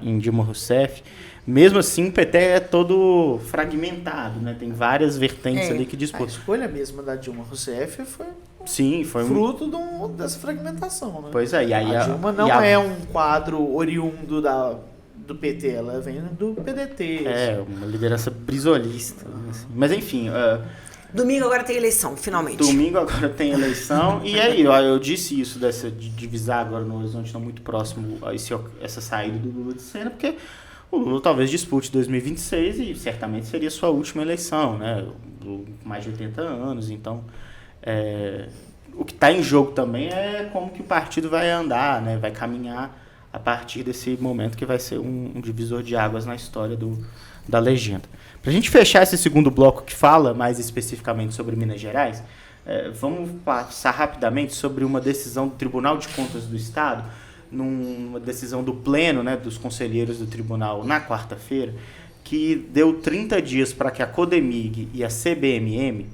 em Dilma Rousseff. Mesmo assim, o PT é todo fragmentado, né? Tem várias vertentes ali que disputam. A escolha mesmo da Dilma Rousseff foi... Sim, foi fruto dessa fragmentação, né? Pois é, e aí a Dilma não é um quadro oriundo do PT, ela vem do PDT. Uma liderança brisolista. Assim. Mas enfim... Domingo agora tem eleição, finalmente. Domingo agora tem eleição. E aí, eu disse isso de divisar agora no horizonte não muito próximo essa saída do Lula de cena, porque o Lula talvez dispute 2026 e certamente seria sua última eleição, né? Mais de 80 anos, então... o que está em jogo também é como que o partido vai andar, né? Vai caminhar a partir desse momento que vai ser um divisor de águas na história da legenda. Para a gente fechar esse segundo bloco que fala mais especificamente sobre Minas Gerais, vamos passar rapidamente sobre uma decisão do Tribunal de Contas do Estado, numa decisão do Pleno, né, dos conselheiros do Tribunal na quarta-feira, que deu 30 dias para que a Codemig e a CBMM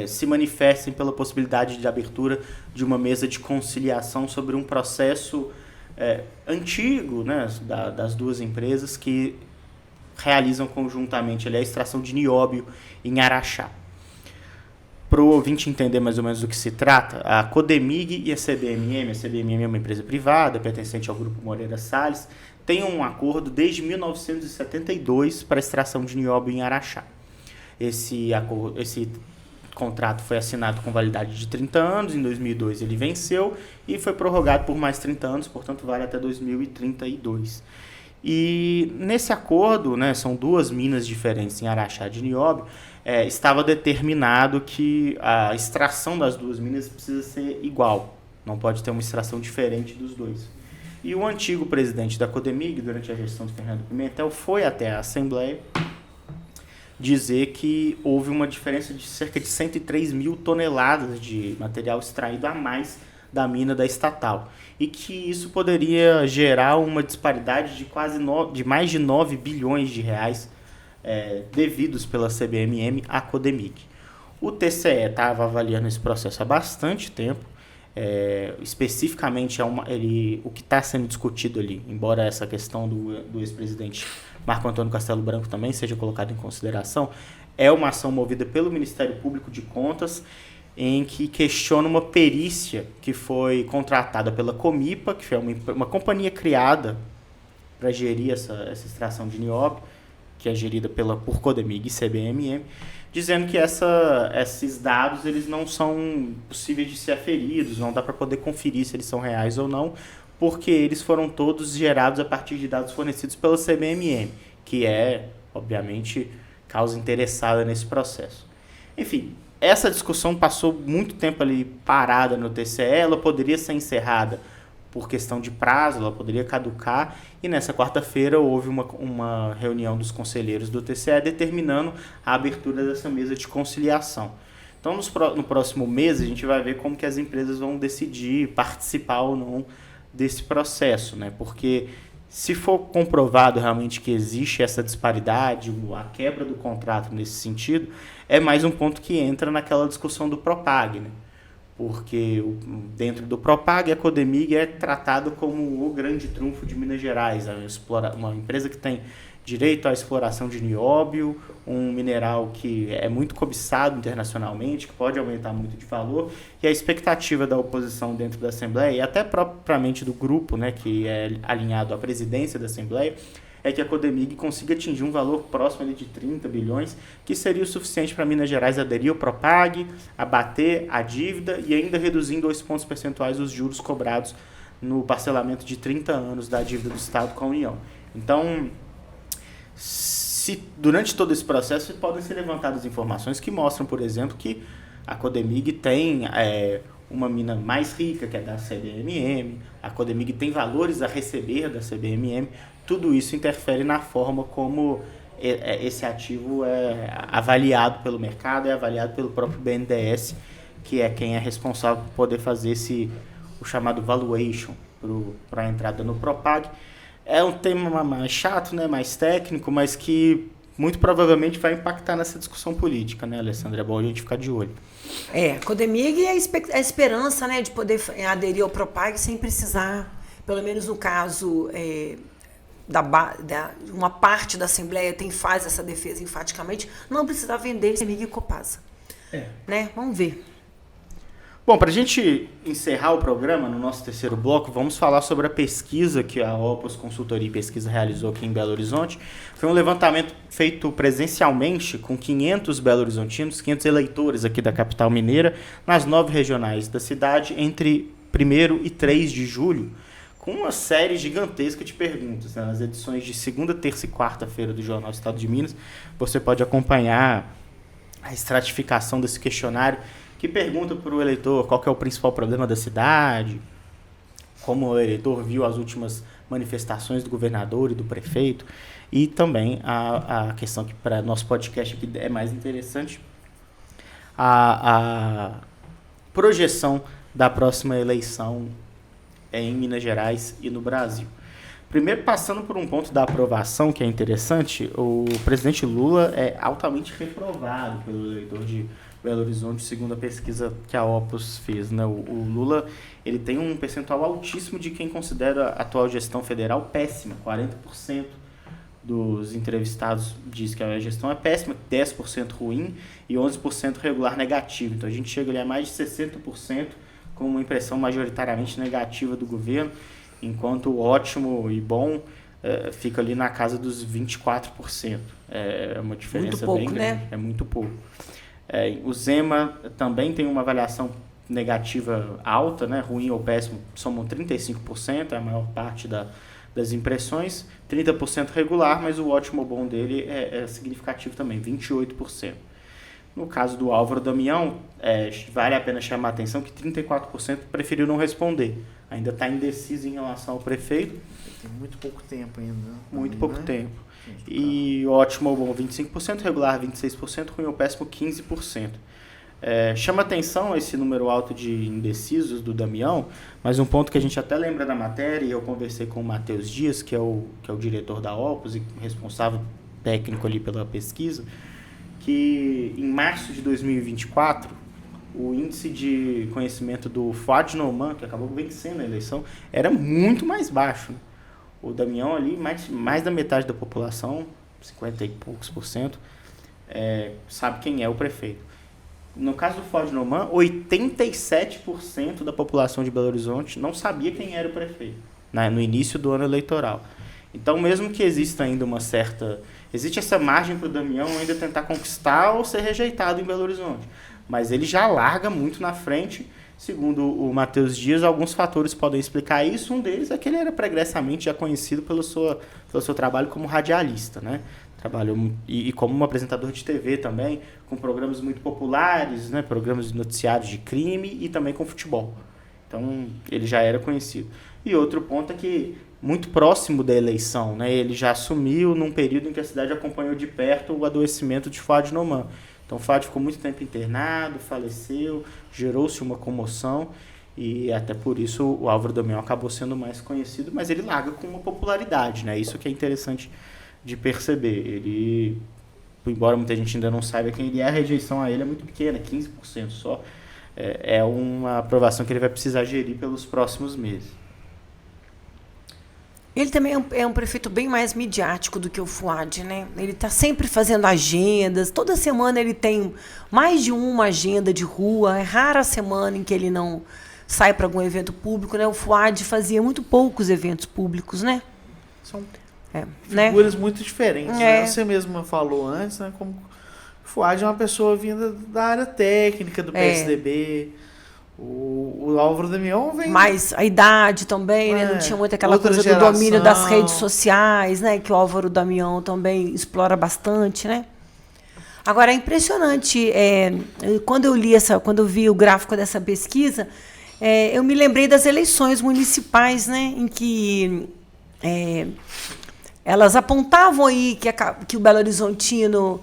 se manifestem pela possibilidade de abertura de uma mesa de conciliação sobre um processo antigo, né, das duas empresas que realizam conjuntamente a extração de nióbio em Araxá. Para o ouvinte entender mais ou menos do que se trata, a Codemig e a CBMM é uma empresa privada pertencente ao Grupo Moreira Salles, têm um acordo desde 1972 para a extração de nióbio em Araxá. Esse contrato foi assinado com validade de 30 anos, em 2002 ele venceu e foi prorrogado por mais 30 anos, portanto vale até 2032. E nesse acordo, né, são duas minas diferentes em Araxá de nióbio, estava determinado que a extração das duas minas precisa ser igual, não pode ter uma extração diferente dos dois. E o antigo presidente da Codemig, durante a gestão de Fernando Pimentel, foi até a Assembleia dizer que houve uma diferença de cerca de 103 mil toneladas de material extraído a mais da mina da estatal, e que isso poderia gerar uma disparidade de mais de 9 bilhões de reais devidos pela CBMM à Codemig. O TCE estava avaliando esse processo há bastante tempo, especificamente o que está sendo discutido ali, embora essa questão do ex-presidente Marco Antônio Castelo Branco também seja colocada em consideração, é uma ação movida pelo Ministério Público de Contas, em que questiona uma perícia que foi contratada pela Comipa, que foi uma companhia criada para gerir essa extração de nióbio, que é gerida por Codemig e CBMM, dizendo que esses dados eles não são possíveis de ser aferidos, não dá para poder conferir se eles são reais ou não, porque eles foram todos gerados a partir de dados fornecidos pela CBMM, que é, obviamente, causa interessada nesse processo. Enfim, essa discussão passou muito tempo ali parada no TCE, ela poderia ser encerrada por questão de prazo, ela poderia caducar, e nessa quarta-feira houve uma reunião dos conselheiros do TCE determinando a abertura dessa mesa de conciliação. Então, no próximo mês, a gente vai ver como que as empresas vão decidir participar ou não desse processo, né? Porque se for comprovado realmente que existe essa disparidade, a quebra do contrato nesse sentido, é mais um ponto que entra naquela discussão do Propag, né? Porque dentro do Propag, a Codemig é tratado como o grande trunfo de Minas Gerais, uma empresa que tem direito à exploração de nióbio, um mineral que é muito cobiçado internacionalmente, que pode aumentar muito de valor, e a expectativa da oposição dentro da Assembleia, e até propriamente do grupo, né, que é alinhado à presidência da Assembleia, é que a Codemig consiga atingir um valor próximo ali de 30 bilhões, que seria o suficiente para Minas Gerais aderir ao Propag, abater a dívida e ainda reduzir em 2 pontos percentuais os juros cobrados no parcelamento de 30 anos da dívida do Estado com a União. Então, durante todo esse processo podem ser levantadas informações que mostram, por exemplo, que a Codemig tem uma mina mais rica, que é da CBMM, a Codemig tem valores a receber da CBMM, tudo isso interfere na forma como esse ativo é avaliado pelo mercado, é avaliado pelo próprio BNDES, que é quem é responsável por poder fazer o chamado valuation para a entrada no Propag. É um tema mais chato, né, mais técnico, mas que muito provavelmente vai impactar nessa discussão política, né, Alessandra? É bom a gente ficar de olho. Codemig é a esperança, né, de poder aderir ao Propag sem precisar, pelo menos no caso uma parte da Assembleia faz essa defesa enfaticamente, não precisar vender Codemig e Copasa. Né? Vamos ver. Bom, para a gente encerrar o programa, no nosso terceiro bloco, vamos falar sobre a pesquisa que a Opus Consultoria e Pesquisa realizou aqui em Belo Horizonte. Foi um levantamento feito presencialmente com 500 belo-horizontinos, 500 eleitores aqui da capital mineira, nas 9 regionais da cidade, entre 1º e 3 de julho, com uma série gigantesca de perguntas. Né? Nas edições de segunda, terça e quarta-feira do Jornal Estado de Minas, você pode acompanhar a estratificação desse questionário, que pergunta para o eleitor qual que é o principal problema da cidade, como o eleitor viu as últimas manifestações do governador e do prefeito, e também a questão que para nosso podcast aqui é mais interessante, a projeção da próxima eleição em Minas Gerais e no Brasil. Primeiro, passando por um ponto da aprovação, que é interessante, o presidente Lula é altamente reprovado pelo eleitor de Belo Horizonte, segundo a pesquisa que a Opus fez. Né? O Lula ele tem um percentual altíssimo de quem considera a atual gestão federal péssima. 40% dos entrevistados diz que a gestão é péssima, 10% ruim e 11% regular negativo. Então a gente chega ali a mais de 60% com uma impressão majoritariamente negativa do governo, enquanto o ótimo e bom fica ali na casa dos 24%. É uma diferença muito pouco, bem grande. Né? É muito pouco. O Zema também tem uma avaliação negativa alta, né? Ruim ou péssimo, somam 35%, é a maior parte das impressões, 30% regular, mas o ótimo ou bom dele é significativo também, 28%. No caso do Álvaro Damião, vale a pena chamar a atenção que 34% preferiu não responder. Ainda está indeciso em relação ao prefeito. Tem muito pouco tempo ainda. Muito pouco tempo. E ótimo ou bom 25%, regular 26%, ruim ou péssimo 15%. Chama atenção esse número alto de indecisos do Damião, mas um ponto que a gente até lembra da matéria, e eu conversei com o Matheus Dias, que é o diretor da Opus e responsável técnico ali pela pesquisa, que em março de 2024, o índice de conhecimento do Fuad Noman, que acabou vencendo a eleição, era muito mais baixo. Né? O Damião ali, mais da metade da população, 50 e poucos %, sabe quem é o prefeito. No caso do Fuad Noman, 87% da população de Belo Horizonte não sabia quem era o prefeito, né, no início do ano eleitoral. Então, mesmo que exista ainda existe essa margem para o Damião ainda tentar conquistar ou ser rejeitado em Belo Horizonte. Mas ele já larga muito na frente. Segundo o Matheus Dias, alguns fatores podem explicar isso. Um deles é que ele era pregressamente já conhecido pelo seu trabalho como radialista, né? Trabalhou e como um apresentador de TV também, com programas muito populares, né? Programas de noticiários de crime e também com futebol. Então, ele já era conhecido. E outro ponto é que, muito próximo da eleição, né? Ele já assumiu num período em que a cidade acompanhou de perto o adoecimento de Fuad Noman. Então o Fuad ficou muito tempo internado, faleceu, gerou-se uma comoção e até por isso o Álvaro Damião acabou sendo mais conhecido, mas ele larga com uma popularidade, né? Isso que é interessante de perceber. Ele, embora muita gente ainda não saiba quem ele é, a rejeição a ele é muito pequena, 15% só. É uma aprovação que ele vai precisar gerir pelos próximos meses. Ele também é um prefeito bem mais midiático do que o Fuad, né? Ele está sempre fazendo agendas. Toda semana ele tem mais de uma agenda de rua. É rara a semana em que ele não sai para algum evento público, né? O Fuad fazia muito poucos eventos públicos, né? São né? figuras muito diferentes, né? Você mesma falou antes, né? Como o Fuad é uma pessoa vinda da área técnica do PSDB. O Álvaro Damião vem... Mas a idade também, né? Não tinha muito aquela coisa do domínio das redes sociais, né? Que o Álvaro Damião também explora bastante, né? Agora, é impressionante. Quando eu vi o gráfico dessa pesquisa, eu me lembrei das eleições municipais, né? Em que elas apontavam aí que o Belo Horizontino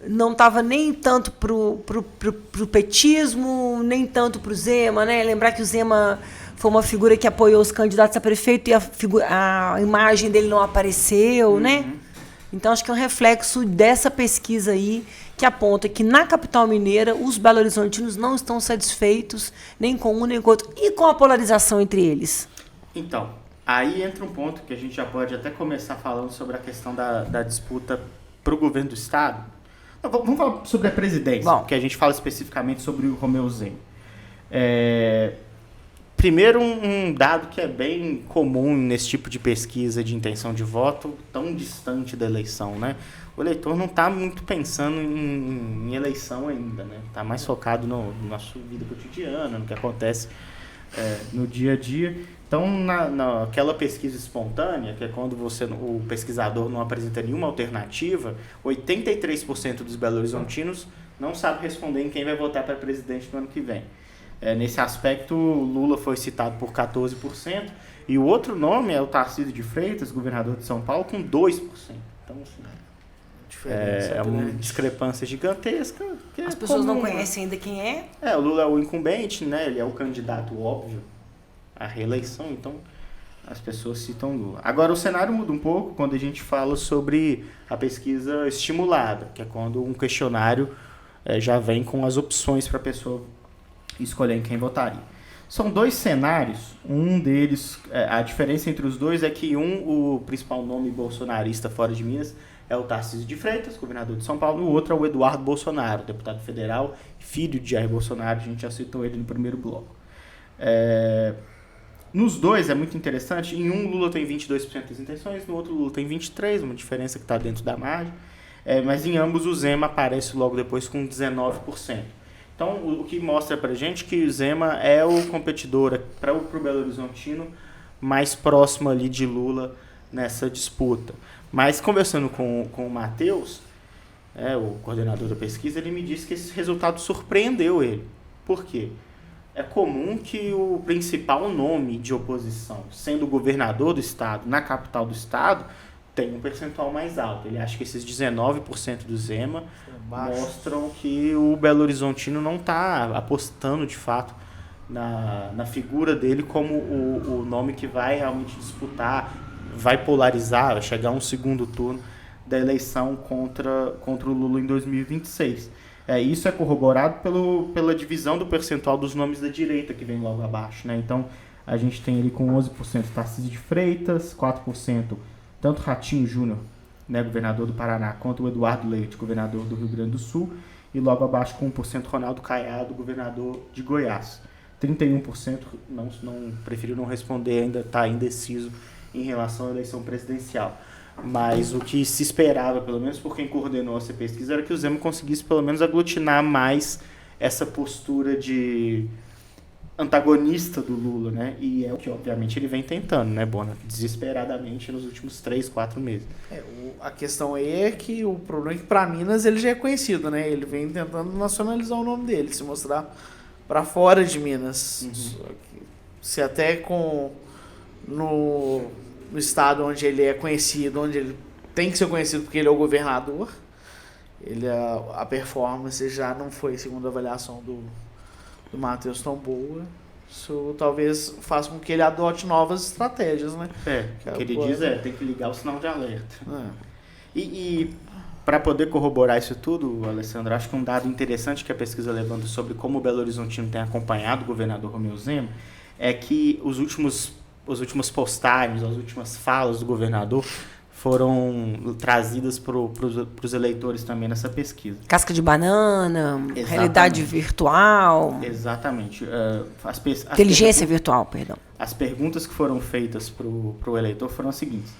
não estava nem tanto pro petismo, nem tanto pro Zema, né? Lembrar que o Zema foi uma figura que apoiou os candidatos a prefeito e a imagem dele não apareceu, né? Então, acho que é um reflexo dessa pesquisa aí, que aponta que na capital mineira os belo-horizontinos não estão satisfeitos nem com um nem com o outro, e com a polarização entre eles. Então, aí entra um ponto que a gente já pode até começar falando sobre a questão da disputa para o governo do Estado. Vamos falar sobre a presidência, porque a gente fala especificamente sobre o Romeu Zema. Primeiro, um dado que é bem comum nesse tipo de pesquisa de intenção de voto, tão distante da eleição, né? O eleitor não está muito pensando em eleição ainda, né? Está mais focado na nossa vida cotidiana, no que acontece no dia a dia. Então, naquela pesquisa espontânea, que é quando o pesquisador não apresenta nenhuma alternativa, 83% dos belo-horizontinos não sabe responder em quem vai votar para presidente no ano que vem. Nesse aspecto, Lula foi citado por 14%, e o outro nome é o Tarcísio de Freitas, governador de São Paulo, com 2%. Então, assim, é uma discrepância gigantesca. As pessoas não conhecem ainda quem é? O Lula é o incumbente, né? Ele é o candidato óbvio à reeleição, então as pessoas citam Lula. Agora, o cenário muda um pouco quando a gente fala sobre a pesquisa estimulada, que é quando um questionário já vem com as opções para a pessoa escolher em quem votaria. São dois cenários, um deles, a diferença entre os dois é que o principal nome bolsonarista fora de Minas é o Tarcísio de Freitas, governador de São Paulo, e o outro é o Eduardo Bolsonaro, deputado federal, filho de Jair Bolsonaro, a gente já citou ele no primeiro bloco. Nos dois é muito interessante, em um Lula tem 22% das intenções, no outro Lula tem 23%, uma diferença que está dentro da margem, mas em ambos o Zema aparece logo depois com 19%. Então, o que mostra pra gente que o Zema é o competidor para o Belo Horizontino mais próximo ali de Lula nessa disputa. Mas conversando com o Matheus, o coordenador da pesquisa, ele me disse que esse resultado surpreendeu ele. Por quê? É comum que o principal nome de oposição, sendo o governador do estado, na capital do estado, tenha um percentual mais alto. Ele acha que esses 19% do Zema mostram que o Belo Horizontino não está apostando, de fato, na figura dele como o nome que vai realmente disputar, vai polarizar, vai chegar a um segundo turno da eleição contra o Lula em 2026. Isso é corroborado pela divisão do percentual dos nomes da direita que vem logo abaixo, né? Então, a gente tem ali com 11% Tarcísio de Freitas, 4% tanto Ratinho Júnior, né, governador do Paraná, quanto o Eduardo Leite, governador do Rio Grande do Sul, e logo abaixo com 1% Ronaldo Caiado, governador de Goiás. 31% preferiu não responder, ainda está indeciso em relação à eleição presidencial. Mas o que se esperava, pelo menos por quem coordenou essa pesquisa, era que o Zema conseguisse pelo menos aglutinar mais essa postura de antagonista do Lula, né? E é o que, obviamente, ele vem tentando, né, Bona? Desesperadamente nos últimos 3, 4 meses. A questão aí é que o problema é que para Minas ele já é conhecido, né? Ele vem tentando nacionalizar o nome dele, se mostrar para fora de Minas. Se até no estado onde ele é conhecido, onde ele tem que ser conhecido porque ele é o governador, a performance já não foi, segundo a avaliação do Matheus, tão boa. Isso talvez faça com que ele adote novas estratégias, né? O que ele diz tem que ligar o sinal de alerta. É. E para poder corroborar isso tudo, Alessandro, acho que um dado interessante que a pesquisa levanta sobre como o Belo Horizontino tem acompanhado o governador Romeu Zema é que os últimos postagens, as últimas falas do governador foram trazidas para os eleitores também nessa pesquisa. Casca de banana, Exatamente. Realidade virtual. Exatamente. Inteligência virtual, perdão. As perguntas que foram feitas para o eleitor foram as seguintes.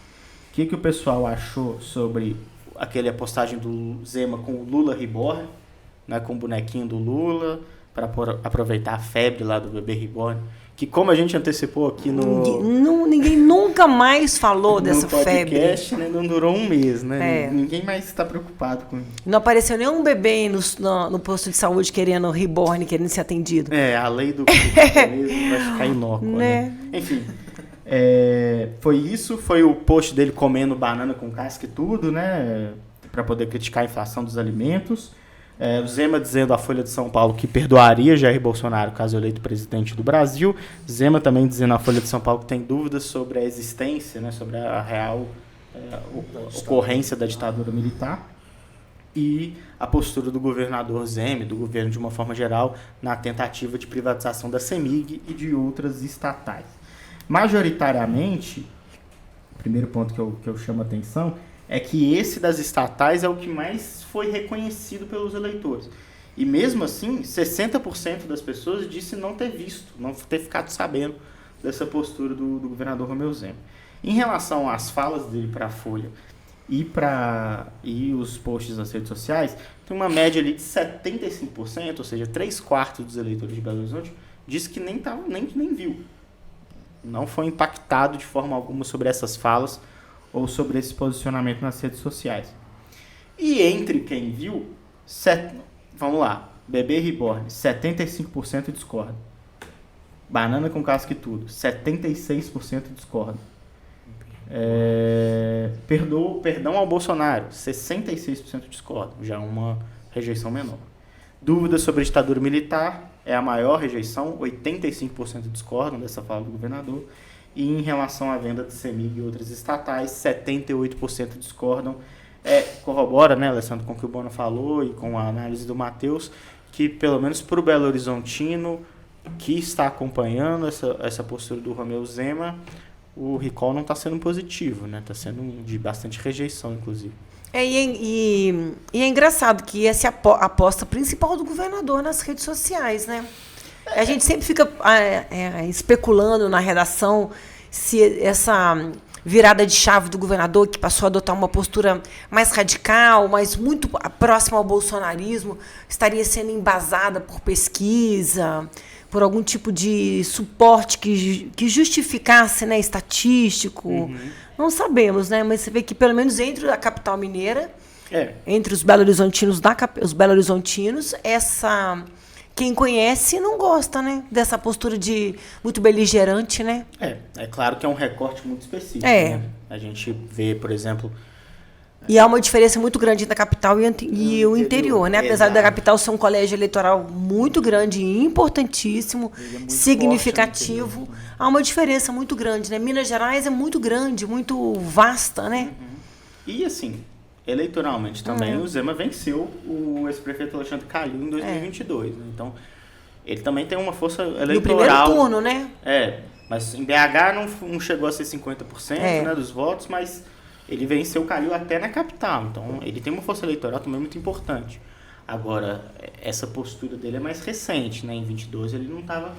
O que o pessoal achou sobre aquela postagem do Zema com o Lula Reborn, né, com o bonequinho do Lula, para aproveitar a febre lá do bebê Reborn, que como a gente antecipou aqui Ninguém nunca mais falou dessa podcast, febre. Né, não durou um mês, né? É. Ninguém mais está preocupado com isso. Não apareceu nenhum bebê no posto de saúde querendo reborn, querendo ser atendido. A lei do capitalismo vai ficar inócua, né? Enfim, foi isso, foi o post dele comendo banana com casca e tudo, né? Para poder criticar a inflação dos alimentos. O Zema dizendo à Folha de São Paulo que perdoaria Jair Bolsonaro caso eleito presidente do Brasil. Zema também dizendo à Folha de São Paulo que tem dúvidas sobre a existência, né, sobre a real ocorrência da ditadura militar. E a postura do governador Zema, do governo de uma forma geral, na tentativa de privatização da CEMIG e de outras estatais. Majoritariamente, o primeiro ponto que eu chamo a atenção é que esse das estatais é o que mais foi reconhecido pelos eleitores. E mesmo assim, 60% das pessoas disse não ter visto, não ter ficado sabendo dessa postura do governador Romeu Zema. Em relação às falas dele para a Folha e os posts nas redes sociais, tem uma média ali de 75%, ou seja, 3/4 dos eleitores de Belo Horizonte, disse que nem viu. Não foi impactado de forma alguma sobre essas falas ou sobre esse posicionamento nas redes sociais. E entre quem viu, vamos lá, bebê reborn, 75% discorda. Banana com casca e tudo, 76% discorda. Perdão ao Bolsonaro, 66% discorda, já uma rejeição menor. Dúvidas sobre a ditadura militar, é a maior rejeição, 85% discordam dessa fala do governador. E em relação à venda de CEMIG e outras estatais, 78% discordam. Corrobora, né, Alessandro, com o que o Bono falou e com a análise do Matheus, que pelo menos para o Belo Horizontino, que está acompanhando essa postura do Romeu Zema, o recall não está sendo positivo, né? Está sendo de bastante rejeição, inclusive. E é engraçado que essa é a aposta principal do governador nas redes sociais, né? A gente sempre fica especulando na redação se essa virada de chave do governador, que passou a adotar uma postura mais radical, mas muito próxima ao bolsonarismo, estaria sendo embasada por pesquisa, por algum tipo de suporte que justificasse, né, estatístico. Uhum. Não sabemos, né? Mas você vê que, pelo menos entre a capital mineira, entre os belo-horizontinos, quem conhece não gosta, né, dessa postura de muito beligerante, né? É claro que é um recorte muito específico, né? A gente vê, por exemplo... E há uma diferença muito grande entre a capital e o interior, né? Apesar da capital ser um colégio eleitoral muito grande e importantíssimo, significativo, há uma diferença muito grande, né? Minas Gerais é muito grande, muito vasta, né? Uhum. E assim, eleitoralmente também, o Zema venceu o ex-prefeito Alexandre Calil em 2022, né? Então, ele também tem uma força eleitoral. No primeiro turno, né? Mas em BH não chegou a ser 50%, né, dos votos, mas ele venceu o Calil até na capital. Então, ele tem uma força eleitoral também muito importante. Agora, essa postura dele é mais recente, né? Em 22 ele não estava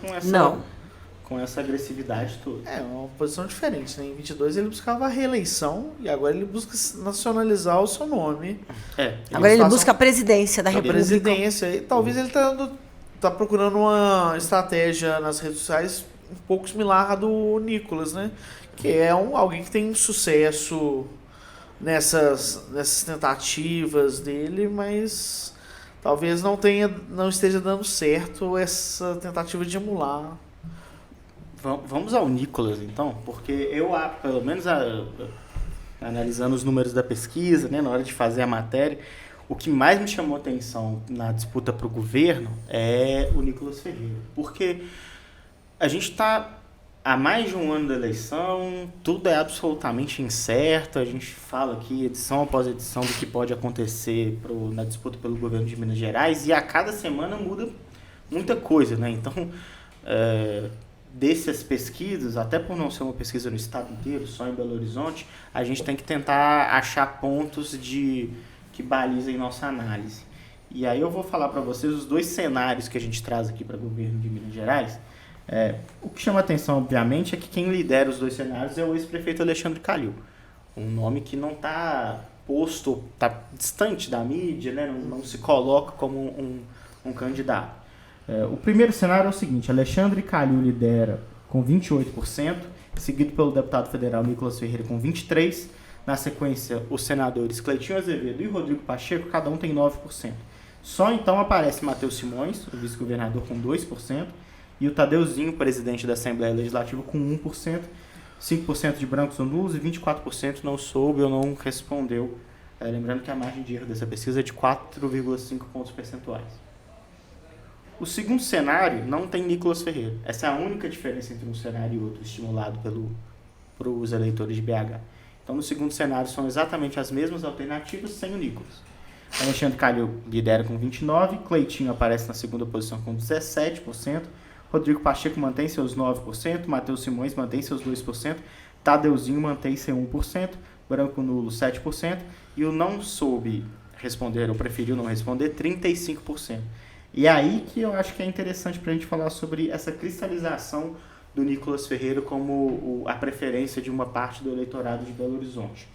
com essa agressividade toda. É uma posição diferente, né? Em 22 ele buscava a reeleição e agora ele busca nacionalizar o seu nome. Agora ele busca a presidência da República. Presidência. E talvez ele tá procurando uma estratégia nas redes sociais um pouco similar à do Nicolas, né? Que é alguém que tem sucesso nessas tentativas dele, mas talvez não esteja dando certo essa tentativa de emular. Vamos ao Nicolas, então, porque eu, pelo menos analisando os números da pesquisa, né, na hora de fazer a matéria, o que mais me chamou a atenção na disputa para o governo é o Nicolas Ferreira. Porque a gente está há mais de um ano da eleição, tudo é absolutamente incerto, a gente fala aqui edição após edição do que pode acontecer na disputa pelo governo de Minas Gerais, e a cada semana muda muita coisa, né? Então, dessas pesquisas, até por não ser uma pesquisa no estado inteiro, só em Belo Horizonte, a gente tem que tentar achar pontos que balizem nossa análise. E aí eu vou falar para vocês os dois cenários que a gente traz aqui para o governo de Minas Gerais. O que chama atenção, obviamente, é que quem lidera os dois cenários é o ex-prefeito Alexandre Calil. Um nome que não está posto, está distante da mídia, né? Não se coloca como um candidato. O primeiro cenário é o seguinte: Alexandre Calil lidera com 28%, seguido pelo deputado federal Nicolas Ferreira com 23%. Na sequência, os senadores Cleitinho Azevedo e Rodrigo Pacheco, cada um tem 9%. Só então aparece Matheus Simões, o vice-governador, com 2%, e o Tadeuzinho, presidente da Assembleia Legislativa, com 1%, 5% de brancos ou nulos e 24% não soube ou não respondeu. Lembrando que a margem de erro dessa pesquisa é de 4,5 pontos percentuais. O segundo cenário não tem Nicolas Ferreira. Essa é a única diferença entre um cenário e outro, estimulado pelos eleitores de BH. Então, no segundo cenário, são exatamente as mesmas alternativas, sem o Nicolas. Alexandre Calil lidera com 29%, Cleitinho aparece na segunda posição com 17%, Rodrigo Pacheco mantém seus 9%, Matheus Simões mantém seus 2%, Tadeuzinho mantém seu 1%, branco nulo 7%, e o não soube responder ou preferiu não responder 35%. E é aí que eu acho que é interessante para a gente falar sobre essa cristalização do Nicolas Ferreira como a preferência de uma parte do eleitorado de Belo Horizonte.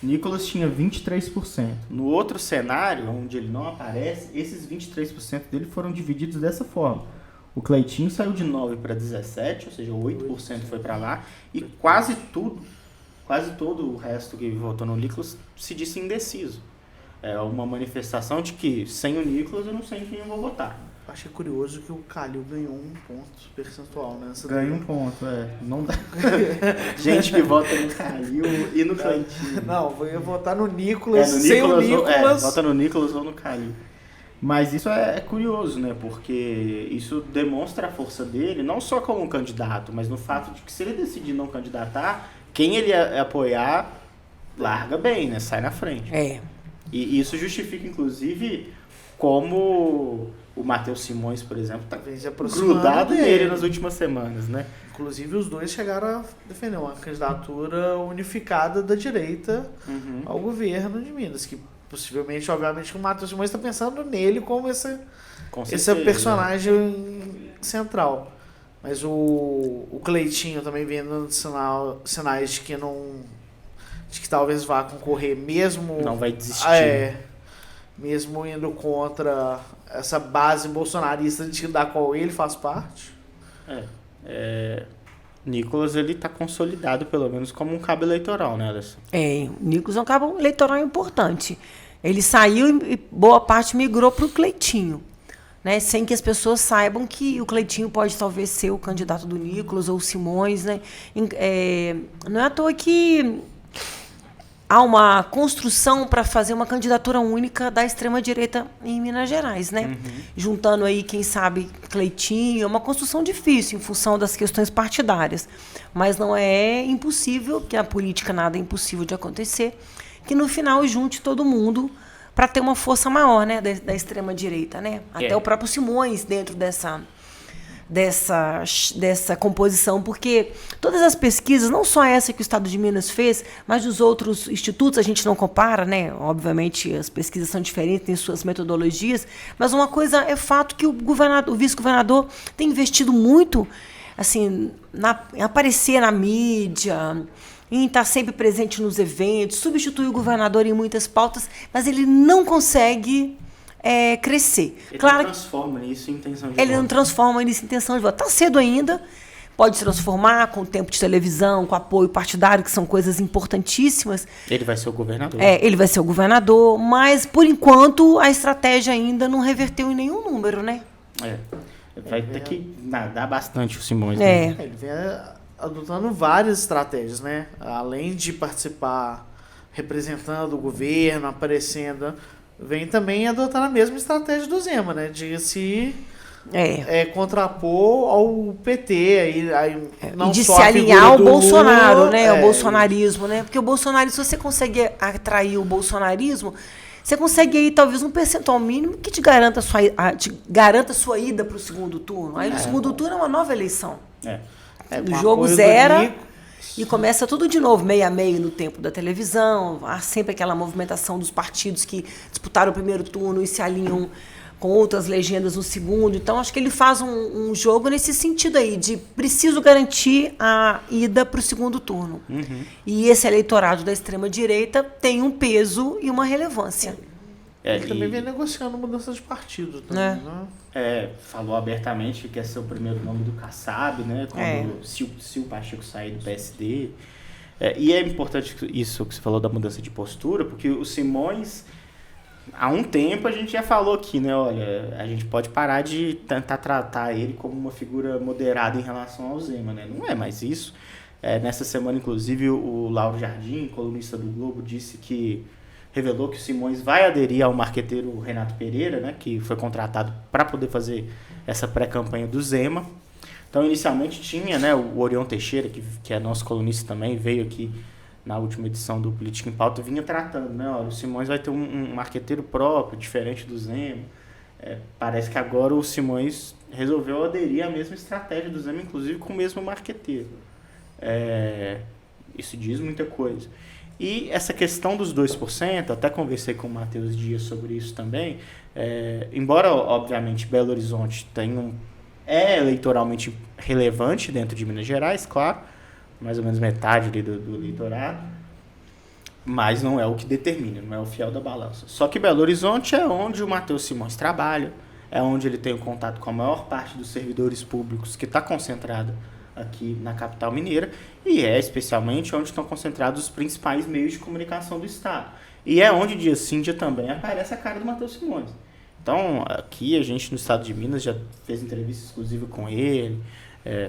Nicolas tinha 23%. No outro cenário, onde ele não aparece, esses 23% dele foram divididos dessa forma. O Cleitinho saiu de 9% para 17%, ou seja, 8% foi para lá, e quase todo o resto que votou no Nicolas se disse indeciso. É uma manifestação de que sem o Nicolas eu não sei em quem eu vou votar. Achei curioso que o Calil ganhou 1 ponto percentual nessa. Ganha 1 ponto, não dá. Gente que vota no Calil e no Cleitinho. Não, eu ia votar no Nicolas, sem o Nicolas. Vota no Nicolas ou no Calil. Mas isso é curioso, né? Porque isso demonstra a força dele, não só como um candidato, mas no fato de que se ele decidir não candidatar, quem ele apoiar, larga bem, né? Sai na frente. E isso justifica, inclusive, como o Matheus Simões, por exemplo, está grudado nele nas últimas semanas, né? Inclusive, os dois chegaram a defender uma candidatura unificada da direita ao governo de Minas, que possivelmente, obviamente, o Matheus Simões está pensando nele como esse personagem central. Mas o Cleitinho também vem dando sinais de que talvez vá concorrer mesmo. Não vai desistir. Mesmo indo contra essa base bolsonarista da qual ele faz parte. Nicolas, ele está consolidado, pelo menos, como um cabo eleitoral, né, Alessandra? O Nicolas é um cabo eleitoral importante. Ele saiu e boa parte migrou para o Cleitinho, né? Sem que as pessoas saibam que o Cleitinho pode talvez ser o candidato do Nicolas ou o Simões, né? Não é à toa que há uma construção para fazer uma candidatura única da extrema-direita em Minas Gerais, né? Juntando aí, quem sabe, Cleitinho. É uma construção difícil em função das questões partidárias. Mas não é impossível, que a política nada é impossível de acontecer, que no final junte todo mundo para ter uma força maior, né, da extrema-direita, né? Até o próprio Simões dentro dessa composição, porque todas as pesquisas, não só essa que o Estado de Minas fez, mas dos outros institutos, a gente não compara, né? Obviamente as pesquisas são diferentes, têm suas metodologias, mas uma coisa é fato que o vice-governador tem investido muito assim, em aparecer na mídia, em estar sempre presente nos eventos, substitui o governador em muitas pautas, mas ele não consegue crescer. Ele claro, não transforma isso em intenção de voto. Ele não transforma isso em intenção de voto. Está cedo ainda, pode se transformar com o tempo de televisão, com apoio partidário, que são coisas importantíssimas. Ele vai ser o governador. Ele vai ser o governador, mas, por enquanto, a estratégia ainda não reverteu em nenhum número, né? Vai ter que nadar bastante o Simões. Né? Ele vem adotando várias estratégias, né? Além de participar representando o governo, aparecendo, vem também adotando a mesma estratégia do Zema, né? De se contrapor ao PT, aí não e de só se a alinhar figura ao do Bolsonaro, Lula, né? O bolsonarismo, né? Porque o bolsonarismo, se você consegue atrair o bolsonarismo, você consegue aí talvez um percentual mínimo que te garanta a sua ida para o segundo turno. Aí o segundo turno é uma nova eleição. O jogo zera e começa tudo de novo, meio a meio no tempo da televisão. Há sempre aquela movimentação dos partidos que disputaram o primeiro turno e se alinham com outras legendas no segundo. Então, acho que ele faz um jogo nesse sentido aí, de preciso garantir a ida para o segundo turno. E esse eleitorado da extrema-direita tem um peso e uma relevância. Ele também vem negociando mudança de partido também, né? Falou abertamente que quer ser o primeiro nome do Kassab, né? Se o Pacheco sair do PSD. E é importante isso que você falou da mudança de postura, porque o Simões, há um tempo a gente já falou aqui, né? Olha, a gente pode parar de tentar tratar ele como uma figura moderada em relação ao Zema, né? Não é mais isso. Nessa semana, inclusive, o Lauro Jardim, colunista do Globo, revelou que o Simões vai aderir ao marqueteiro Renato Pereira, né, que foi contratado para poder fazer essa pré-campanha do Zema. Então, inicialmente tinha, né, o Orion Teixeira, que é nosso colunista também, veio aqui na última edição do Política em Pauta, vinha tratando, né, olha, o Simões vai ter um marqueteiro próprio, diferente do Zema. Parece que agora o Simões resolveu aderir à mesma estratégia do Zema, inclusive com o mesmo marqueteiro. Isso diz muita coisa. E essa questão dos 2%, até conversei com o Matheus Dias sobre isso também, embora, obviamente, Belo Horizonte é eleitoralmente relevante dentro de Minas Gerais, claro, mais ou menos metade ali do eleitorado, mas não é o que determina, não é o fiel da balança. Só que Belo Horizonte é onde o Matheus Simões trabalha, é onde ele tem o contato com a maior parte dos servidores públicos que está concentrada aqui na capital mineira, e especialmente onde estão concentrados os principais meios de comunicação do Estado. E é onde, dia sim, dia também, aparece a cara do Matheus Simões. Então, aqui a gente no Estado de Minas já fez entrevista exclusiva com ele,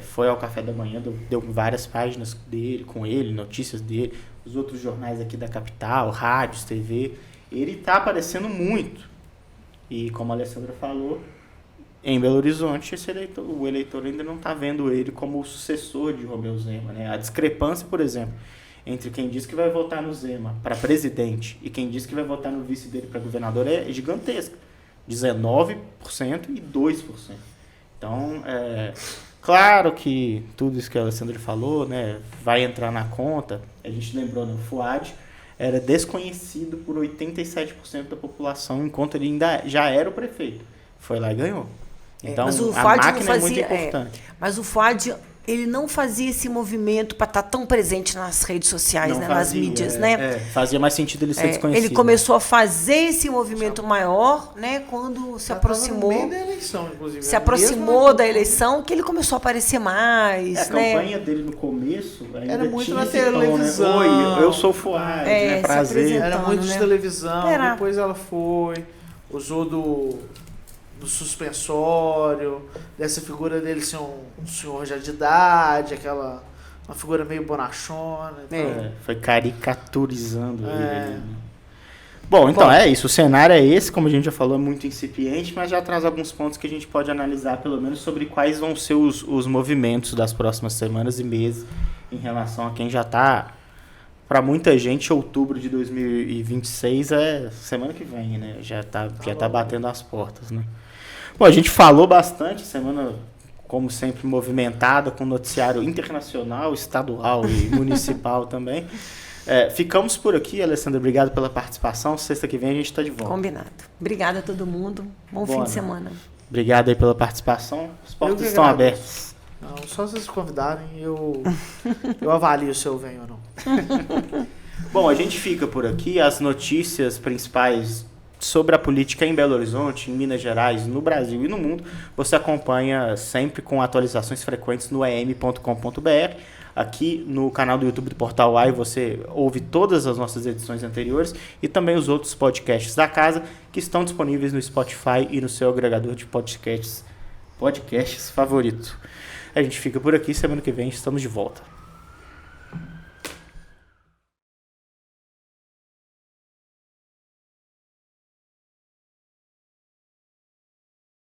foi ao café da manhã, deu várias páginas dele, com ele, notícias dele, os outros jornais aqui da capital, rádios, TV. Ele está aparecendo muito. E como a Alessandra falou, em Belo Horizonte, o eleitor ainda não está vendo ele como o sucessor de Romeu Zema, né? A discrepância, por exemplo, entre quem diz que vai votar no Zema para presidente e quem diz que vai votar no vice dele para governador é gigantesca. 19% e 2%. Então, claro que tudo isso que a Alessandra falou, né, vai entrar na conta. A gente lembrou, né, o Fuad era desconhecido por 87% da população, enquanto ele ainda já era o prefeito. Foi lá e ganhou. Então, a máquina é muito importante. Mas o Fuad, ele não fazia esse movimento para estar tão presente nas redes sociais, né, nas mídias, né? Fazia mais sentido ele ser desconhecido. Ele começou a fazer esse movimento maior, né, quando se aproximou. No meio da eleição, inclusive. Se aproximou da eleição, que ele começou a aparecer mais. A campanha dele no começo ainda era muito tinha na esse tom, televisão. né? Oi, eu sou o Fuad, né? Prazer. Era muito de televisão. Era. Depois ela usou do suspensório, dessa figura dele ser um senhor já de idade, uma figura meio bonachona. Foi caricaturizando ele. Né? Bom, então é isso. O cenário é esse, como a gente já falou, é muito incipiente, mas já traz alguns pontos que a gente pode analisar, pelo menos, sobre quais vão ser os movimentos das próximas semanas e meses em relação a quem já está... Para muita gente, outubro de 2026 é semana que vem, né? Já tá batendo as portas, né? Bom, a gente falou bastante, semana, como sempre, movimentada, com noticiário internacional, estadual e municipal também. Ficamos por aqui, Alessandra, obrigado pela participação. Sexta que vem a gente está de volta. Combinado. Obrigada a todo mundo. Bom fim de semana. Obrigado aí pela participação. As portas estão abertas. Não, só vocês convidarem, eu avalio se eu venho ou não. Bom, a gente fica por aqui. As notícias principais sobre a política em Belo Horizonte, em Minas Gerais, no Brasil e no mundo, você acompanha sempre com atualizações frequentes no em.com.br. Aqui no canal do YouTube do Portal AI você ouve todas as nossas edições anteriores e também os outros podcasts da casa que estão disponíveis no Spotify e no seu agregador de podcasts favorito. A gente fica por aqui, semana que vem estamos de volta.